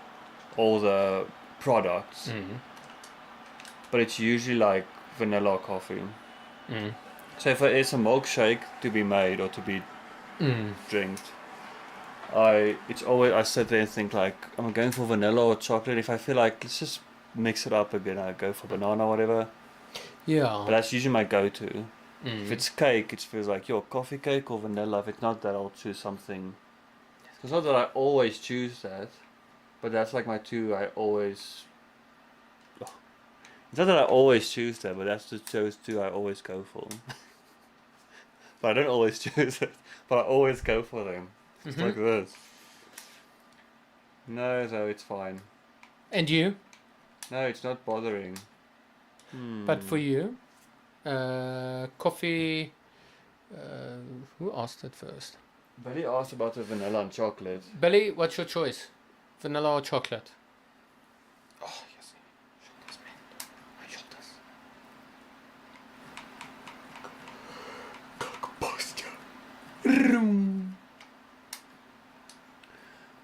all the products,
Mm-hmm.
but it's usually like vanilla coffee.
Mm.
So if there is a milkshake to be made or to be drinked, I sit there and think like, I'm going for vanilla or chocolate. If I feel like, let's just mix it up again, I go for banana or whatever.
Yeah.
But that's usually my go-to.
Mm.
If it's cake, it feels like, coffee cake or vanilla. If it's not that, I'll choose something. It's not that I always choose that, but that's like my two I always... It's not that I always choose that, but that's those two I always go for. But I don't always choose it, but I always go for them. It's like this. No, though, it's fine.
And you?
No, it's not bothering.
But for you, coffee. Who asked it first?
Billy asked about the vanilla and chocolate.
Billy, what's your choice? Vanilla or chocolate? Oh, yes. Shoulders, man. My shoulders.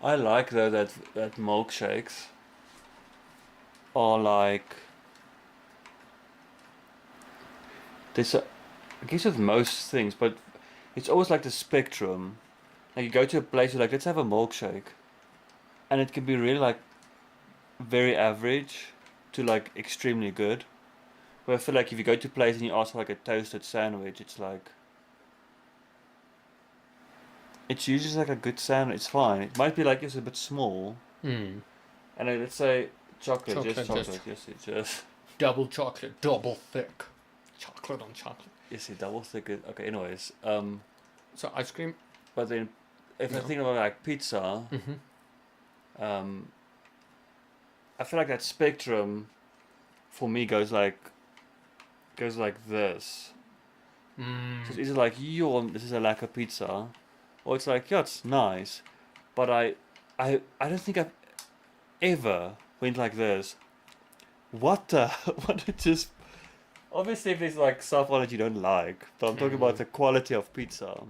I like though that milkshakes are like... I guess with most things, but it's always like the spectrum. Like you go to a place, you're like, let's have a milkshake, and it can be really like very average to like extremely good. But I feel like if you go to a place and you ask for like a toasted sandwich, it's like, it's usually like a good sandwich. It's fine. It might be like it's a bit small, and then let's say chocolate, just chocolate. Yes, it's just
double chocolate, double thick. Chocolate on chocolate.
Yes, double thick. Okay, anyways.
So ice cream.
But then, if I think about like pizza, I feel like that spectrum, for me, goes like this. So it's either like, this is a lack of pizza, or it's like, it's nice, but I don't think I've ever went like this. What it just... Obviously, if there's like stuff on it you don't like, but I'm talking about the quality of pizza.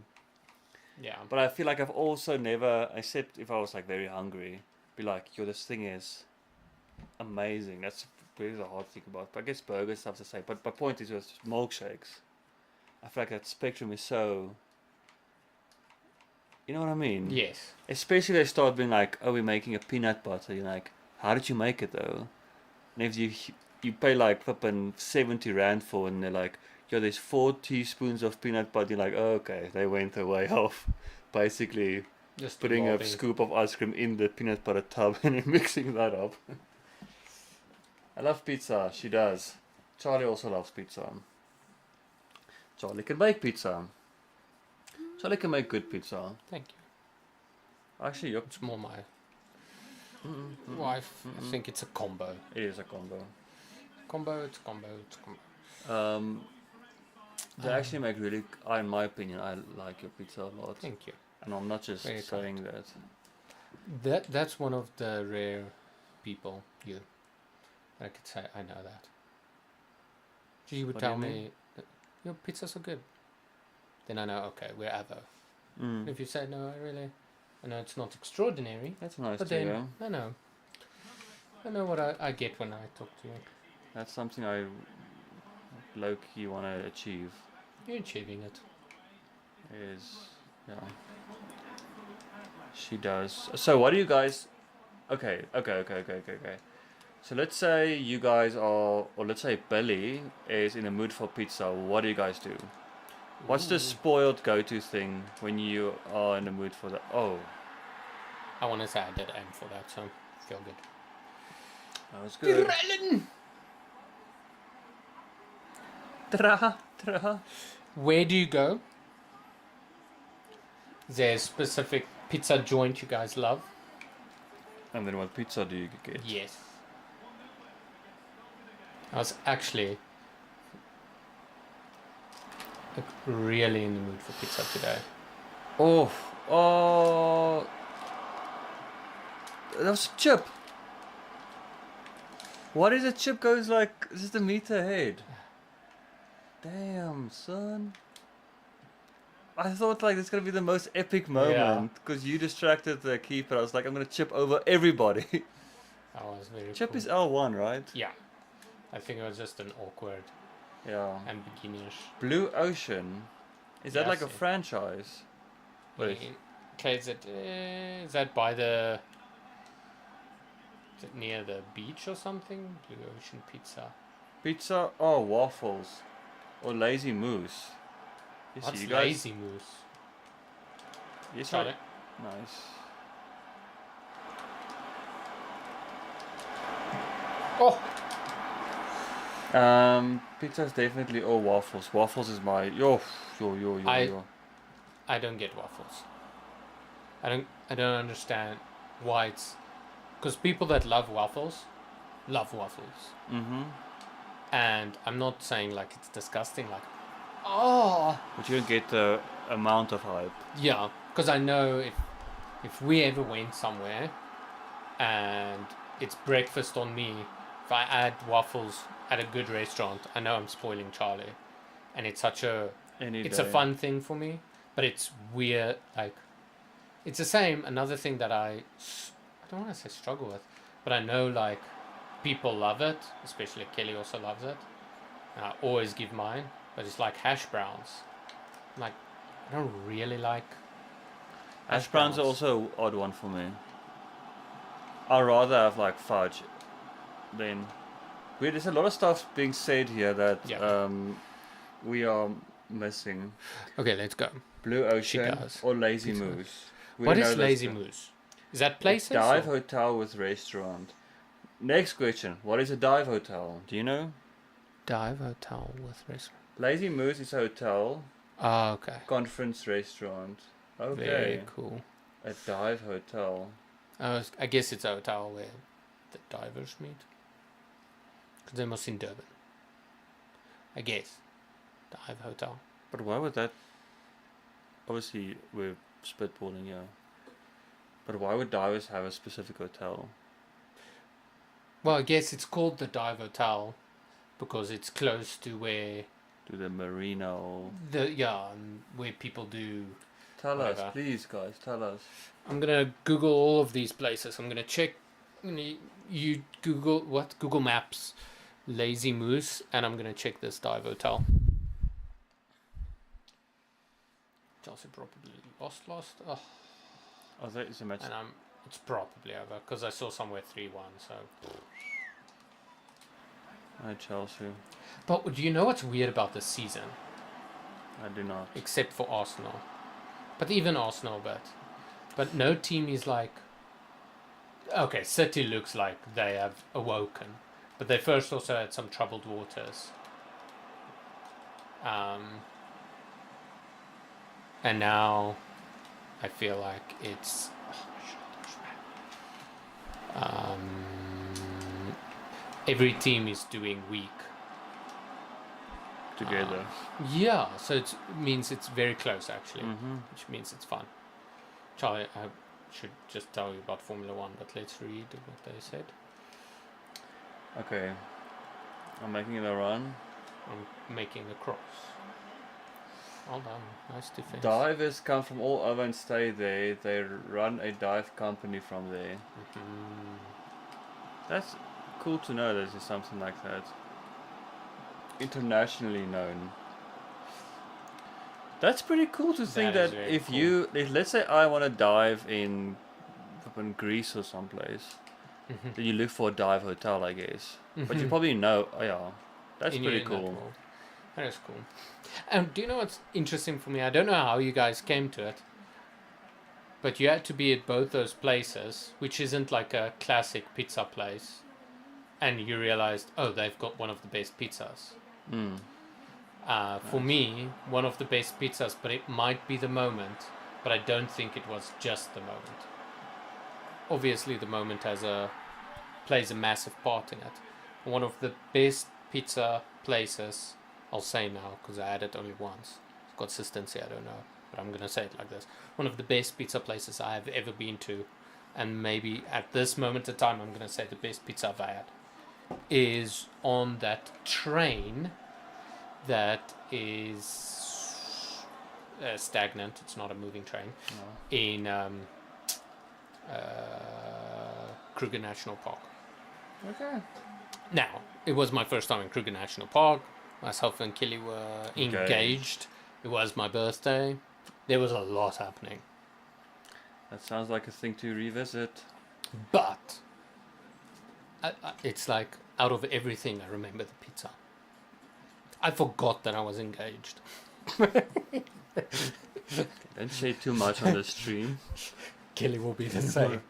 Yeah.
But I feel like I've also never, except if I was like very hungry, be like, this thing is amazing. That's really the hard thing about. But I guess burgers stuff's the same. But my point is with milkshakes, I feel like that spectrum is so... You know what I mean?
Yes.
Especially if they start being like, we're making a peanut butter. You're like, how did you make it though? And if you pay like flipping 70 rand for, and they're like, there's 4 teaspoons of peanut butter. You're like, okay, they went away off basically just putting a scoop of ice cream in the peanut butter tub and then mixing that up. I love pizza. She does. Charlie also loves pizza. Charlie can make pizza. So they can make good pizza.
Thank you.
Actually, yep.
It's more my wife. I think it's a combo.
It is a combo.
It's combo.
They actually make really, in my opinion, I like your pizza a lot.
Thank you.
And I'm not just
Very
saying that.
That's one of the rare people, you. I could say I know that. She would
What do
tell
you
me,
mean?
your pizzas are good. Then I know, okay, we're other.
Mm.
If you say, no, I know it's not extraordinary,
That's nice
but
to
then
hear.
I know what I get when I talk to you.
That's something I low-key want to achieve.
You're achieving it.
Yeah. She does. So what do you guys... Okay. So let's say you guys are... Or let's say Billy is in the mood for pizza. What do you guys do? What's the
Ooh.
spoiled go-to thing when you are in the mood for that? Oh,
I want to say I did aim for that, so feel good.
that was good. Tra.
Where do you go? Is there a specific pizza joint you guys love?
And then what pizza do you get?
Yes. I was actually like, really in the mood for pizza today.
Oh, that was a chip. What is a chip goes like just a meter ahead? Damn, son. I thought like this gonna be the most epic moment because you distracted the keeper. I was like, I'm gonna chip over everybody.
That was very
Chip
cool.
is L1, right?
Yeah. I think it was just an awkward
Yeah.
and beginnerish.
Blue Ocean. Is that like a
Yes, yeah.
franchise? Wait.
Okay, is that by the... Is it near the beach or something? Blue Ocean Pizza.
Pizza? Oh, waffles. Or Lazy Moose. You
What's
see, you guys.
Lazy Moose?
Yes,
Got
right.
it.
Nice.
Oh!
Pizza's definitely all waffles. Waffles is my yo.
I don't get waffles. I don't understand why it's... Because people that love waffles.
Mm-hmm.
And I'm not saying like it's disgusting, like, oh!
But you don't get the amount of hype.
Yeah, because I know if we ever went somewhere and it's breakfast on me, if I add waffles at a good restaurant, I know I'm spoiling Charlie. And it's such a... It's a fun thing for me, but it's weird, like... It's the same, another thing that I don't want to say struggle with, but I know, like, people love it, especially Kelly also loves it. And I always give mine, but it's like hash browns. I'm like, I don't really like
Hash browns are also an odd one for me. I'd rather have like fudge than... There's a lot of stuff being said here that we are missing.
Okay, let's go.
Blue Ocean
does.
or Lazy Moose.
What is Lazy Moose? Is that places?
Dive hotel with restaurant. Next question. What is a dive hotel? Do you know?
Dive hotel with restaurant.
Lazy Moose is a hotel.
Oh, okay.
Conference restaurant. Okay.
Very cool.
A dive hotel.
I guess it's a hotel where the divers meet. Because they must in Durban. I guess. Dive hotel.
But why would that... Obviously, we're spitballing here. But why would divers have a specific hotel?
Well, I guess it's called the Dive Hotel because it's close to where...
To the marina or...
where people do...
Tell
whatever.
us, please, guys. Tell us.
I'm going to Google all of these places. I'm going to check... You Google... What? Google Maps. Lazy Moose. And I'm going to check this Dive Hotel. Chelsea probably lost. Oh.
Oh, that is a match.
And it's probably over because I saw somewhere 3-1. So,
Hi, Chelsea.
but do you know what's weird about this season?
I do not.
Except for Arsenal, but even Arsenal, but no team is like. Okay, City looks like they have awoken, but they first also had some troubled waters. And now I feel like it's every team is doing weak
together.
Yeah, so it means it's very close actually,
Mm-hmm.
which means it's fun. Charlie, I should just tell you about Formula One, but let's read what they said.
Okay. I'm making it a run.
I'm making a cross. Well done, nice defense.
Divers come from all over and stay there. They run a dive company from there.
Mhm.
That's cool to know there's something like that. Internationally known. That's pretty cool to think
That is
that
very
if
cool.
if let's say I want to dive in Greece or someplace,
Mhm.
then you look for a dive hotel, I guess. But you
Mhm.
probably know, oh yeah, that's
In
pretty
that
cool.
world. That is cool. And do you know what's interesting for me? I don't know how you guys came to it, but you had to be at both those places, which isn't like a classic pizza place, and you realized, oh, they've got one of the best pizzas.
Mm.
For
Nice.
me, one of the best pizzas, but it might be the moment, but I don't think it was just the moment. Obviously, the moment plays a massive part in it. One of the best pizza places, I'll say now because I had it only once. Consistency, I don't know, but I'm gonna say it like this. One of the best pizza places I have ever been to, and maybe at this moment in time, I'm gonna say the best pizza I've had, is on that train that is stagnant. It's not a moving train
No.
in Kruger National Park.
Okay.
Now, it was my first time in Kruger National Park. Myself and Kelly were engaged. It was my birthday. There was a lot happening.
That sounds like a thing to revisit.
But it's like out of everything, I remember the pizza. I forgot that I was engaged.
Don't say too much on the stream.
Kelly will be the same.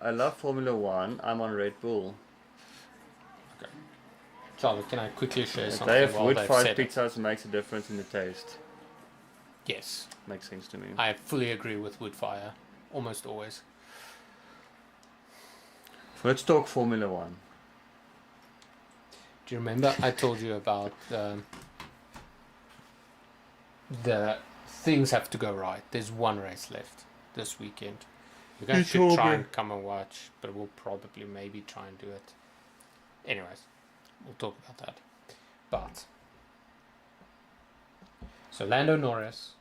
I love Formula One. I'm on Red Bull.
Charlie, can I quickly share
They
something
have
while
wood
they've
fired
said it?
pizzas makes a difference in the taste.
Yes,
Makes sense to me.
I fully agree with wood fire. Almost always.
Let's talk Formula One.
Do you remember I told you about the things have to go right? There's one race left this weekend. You guys should try and come and watch, but we'll probably maybe try and do it. Anyways, we'll talk about that. But so Lando Norris,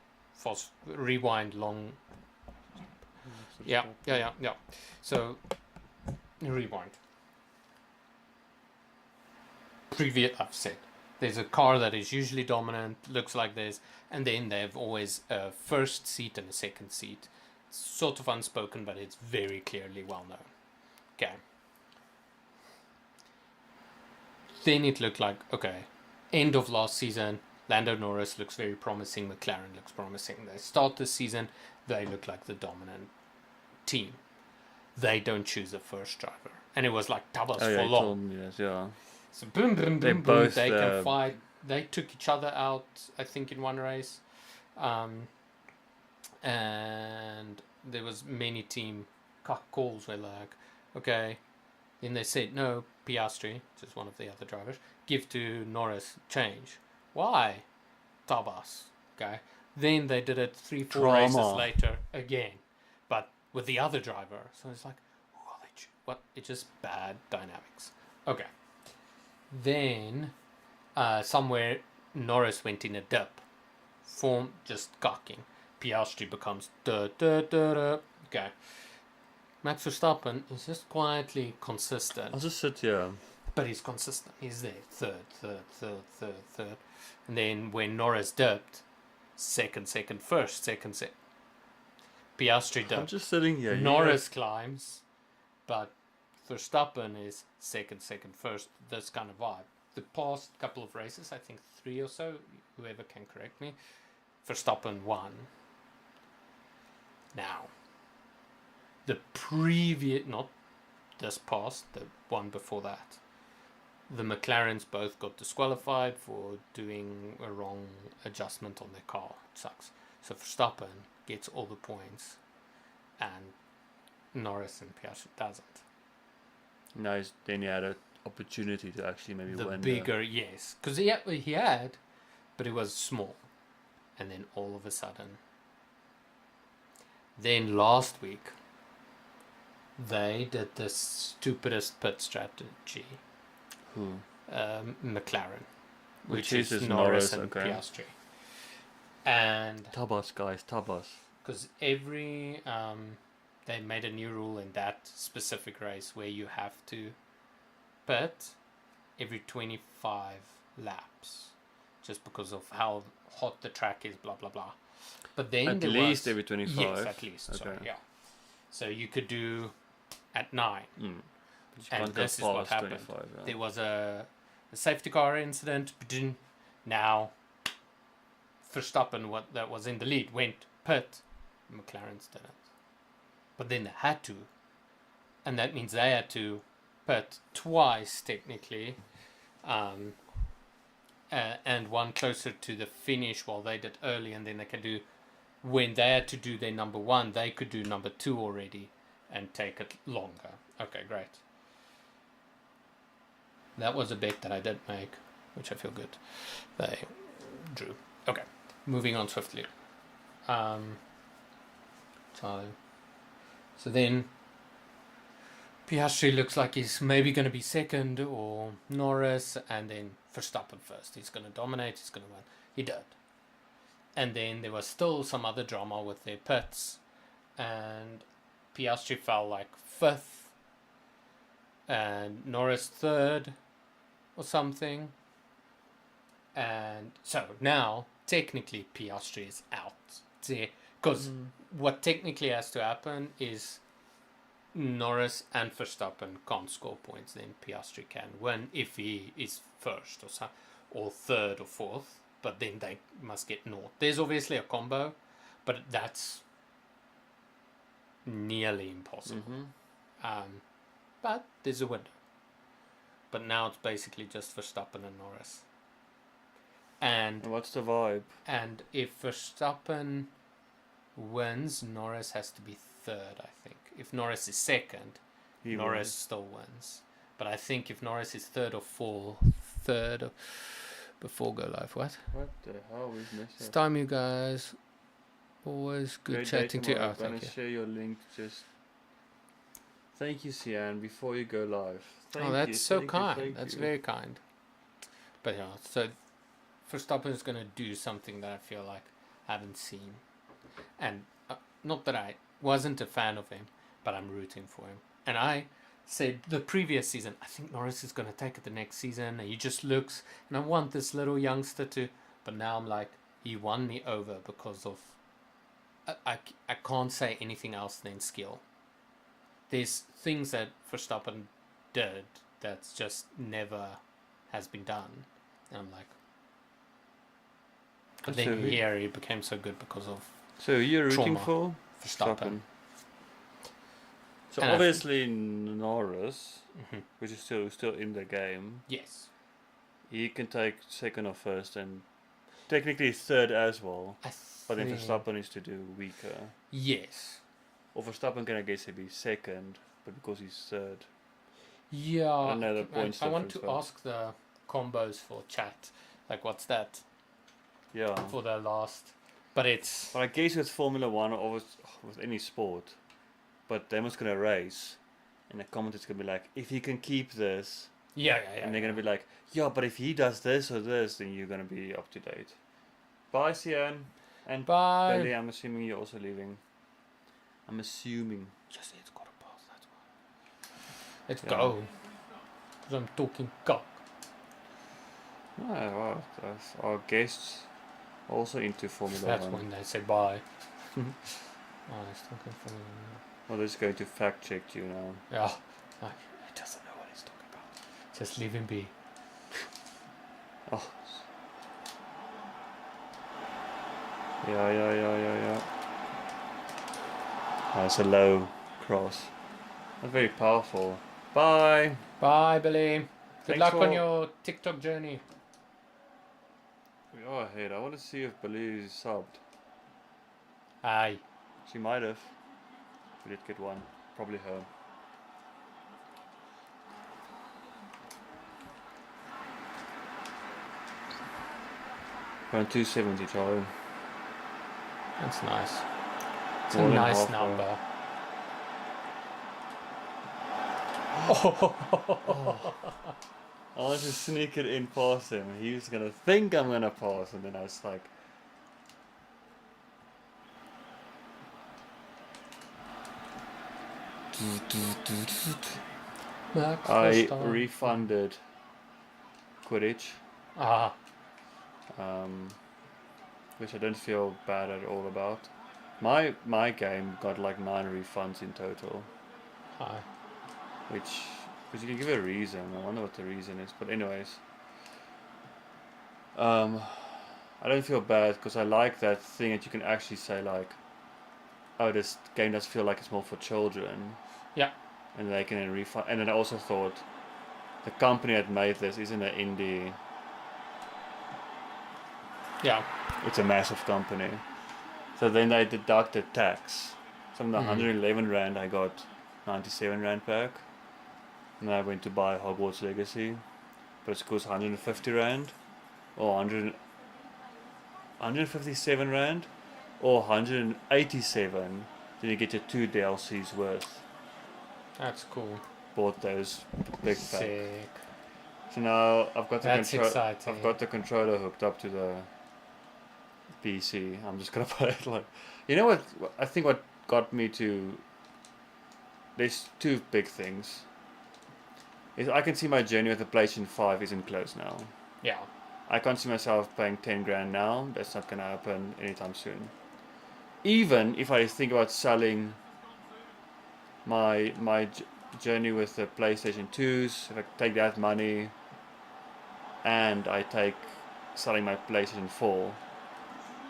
rewind long. Yeah. So rewind. I've said there's a car that is usually dominant, looks like this, and then they have always a first seat and a second seat. It's sort of unspoken, but it's very clearly well known. Okay. Then it looked like, okay, end of last season, Lando Norris looks very promising, McLaren looks promising. They start this season, they look like the dominant team. They don't choose a first driver. And it was like doubles for long.
Yes, yeah.
So boom, boom, boom, boom. They can fight. They took each other out, I think, in one race. And there was many team calls where like, okay. Then they said, no, Piastri, which is one of the other drivers, give to Norris change. Why? Tabas. Okay. Then they did it 3-4 races later again. But with the other driver. So it's like, what? It's just bad dynamics. Okay. Then somewhere Norris went in a dip. Form just cocking. Piastri becomes okay. Max Verstappen is just quietly consistent.
I'll just sit here.
But he's consistent. He's there. Third. And then when Norris dipped, second, first, second. Piastri dipped.
I'm just sitting here.
Norris climbs, but Verstappen is second, first. This kind of vibe. The past couple of races, I think 3 or so, whoever can correct me, Verstappen won. Now, the previous, not this past, the one before that, the McLarens both got disqualified for doing a wrong adjustment on their car. It sucks. So Verstappen gets all the points, and Norris and Piastri doesn't.
Nice. Then he had an opportunity to actually maybe
The
win.
bigger, yes, because he had, but it was small, and then all of a sudden. Then last week, they did the stupidest pit strategy.
Who?
McLaren,
Which
is
is
Norris
Norris,
and
okay.
Piastri. And
Tabas, guys, Tabas.
because they made a new rule in that specific race where you have to pit every 25 laps, just because of how hot the track is, blah blah blah. But then
At
there
least
was,
every 25.
yes, at least.
Okay.
Sorry, yeah. So you could do at 9.
But you
And
can't go
this is what
past
happened.
25, yeah.
There was a safety car incident. Now, Verstappen, that was in the lead, went pit. McLaren's didn't. But then they had to. And that means they had to pit twice, technically. And one closer to the finish while they did early. And then they could do, when they had to do their number 1, they could do number 2 already and take it longer. Okay, great. That was a bet that I did make, which I feel good. They drew. Okay, moving on swiftly. So then Piastri looks like he's maybe going to be second, or Norris, and then Verstappen first. He's going to dominate, he's going to win. He did. And then there was still some other drama with their pits, and Piastri fell like 5th, and Norris 3rd, or something. And so now, technically, Piastri is out. Because what technically has to happen is Norris and Verstappen can't score points, then Piastri can win if he is first or 3rd or 4th, but then they must get naught. There's obviously a combo, but that's nearly impossible. But there's a window. But now it's basically just Verstappen and Norris. And
what's the vibe?
And if Verstappen wins, Norris has to be 3rd, I think. If Norris is 2nd, Norris still wins. But I think if Norris is 3rd or 4th, before go live, what?
What the hell is missing?
It's time, you guys. Always good
Great
chatting to you.
I'm
Oh, thank
gonna
you.
share your link. Just thank you, Sian. Before you go live. Thank
That's
you,
so
thank you,
kind.
thank
That's
you.
very kind. But yeah, so Verstappen is going to do something that I feel like I haven't seen. And not that I wasn't a fan of him, but I'm rooting for him. And I said the previous season, I think Norris is going to take it the next season. And he just looks, and I want this little youngster to, but now I'm like, he won me over because of, I can't say anything else than skill. There's things that Verstappen did that's just never has been done. And I'm like, but then here he became so good because of
So you're rooting
trauma.
for
Verstappen.
So
And
obviously Norris,
Mm-hmm.
which is still in the game,
Yes.
he can take 2nd or 1st and technically 3rd as well. But then
think-
Verstappen needs to do weaker.
Yes.
Or Verstappen can I guess be 2nd, but because he's 3rd.
Yeah.
Another points
I want to
difference,
ask the combos for chat. Like, what's that
Yeah.
for the last? But it's
But I guess with Formula One or with any sport, but they're just gonna race, and the commentator's gonna be like, if he can keep this,
yeah.
and they're gonna be like, yeah, but if he does this or this, then you're gonna be up to date. Bye, Sian, and
Bye.
Belly. I'm assuming you're also leaving. I'm assuming.
Just say it's got to pass. That's why. Let's
Yeah.
go. Because I'm talking cock.
Oh, wow, that's our guests also into Formula
That's
One.
when they say bye. Oh, he's talking for me.
Well, they're just going to fact check you now.
Yeah. Like, he doesn't know what he's talking about. Just leave him be.
Oh. Yeah. That's a low cross. That's very powerful. Bye.
Bye, Billy. Good
Thanks
luck on
for-
your TikTok journey.
We are ahead. I want to see if Billy is subbed.
Aye.
She might have. We did get one. Probably her. Around 270, Charlie.
That's nice. It's
More
a
than
nice
half
number.
I wanted to sneak it in past him. He was gonna think I'm gonna pass, and then I was like,
Max
I
Verstappen.
refunded Quidditch,
Ah,
which I don't feel bad at all about. My game got like 9 refunds in total,
aye.
which you can give a reason. I wonder what the reason is, but anyways, I don't feel bad because I like that thing that you can actually say like, oh, this game does feel like it's more for children.
Yeah.
And they can refund. And then I also thought the company that made this isn't an indie.
Yeah.
It's a massive company. So then they deducted tax. From the 111 Rand I got 97 Rand back. And I went to buy Hogwarts Legacy. But it costs 150 Rand. Or 157 Rand. Or 187. Then you get your 2 DLCs worth.
That's cool.
Bought those big pack.
Sick.
So now I've got
Exciting.
I've got the controller hooked up to the PC. I'm just gonna play it like, you know what? I think what got me to. There's 2 big things. Is I can see my journey with the PlayStation 5 isn't close now.
Yeah.
I can't see myself paying 10 grand now. That's not gonna happen anytime soon. Even if I think about selling my journey with the PlayStation 2s, if I take that money and I take selling my PlayStation 4,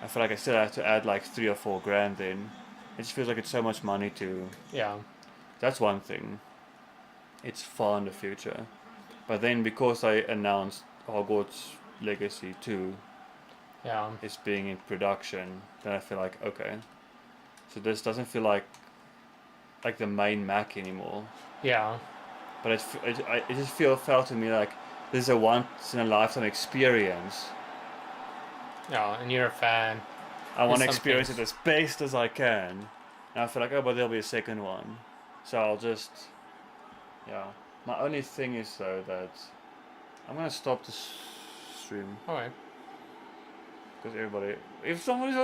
I feel like I still have to add like 3 or 4 grand in. It just feels like it's so much money to.
Yeah.
That's one thing. It's far in the future. But then because I announced Hogwarts Legacy 2
Yeah.
is being in production, then I feel like, okay. So this doesn't feel like the main Mac anymore.
Yeah.
But it just felt to me like this is a once in a lifetime experience.
Yeah. And you're a fan.
I want to
There's some
experience
things-
it as best as I can. And I feel like, oh, but there'll be a second one. So I'll just, yeah. My only thing is though that I'm gonna stop the stream
Alright.
because everybody, if somebody's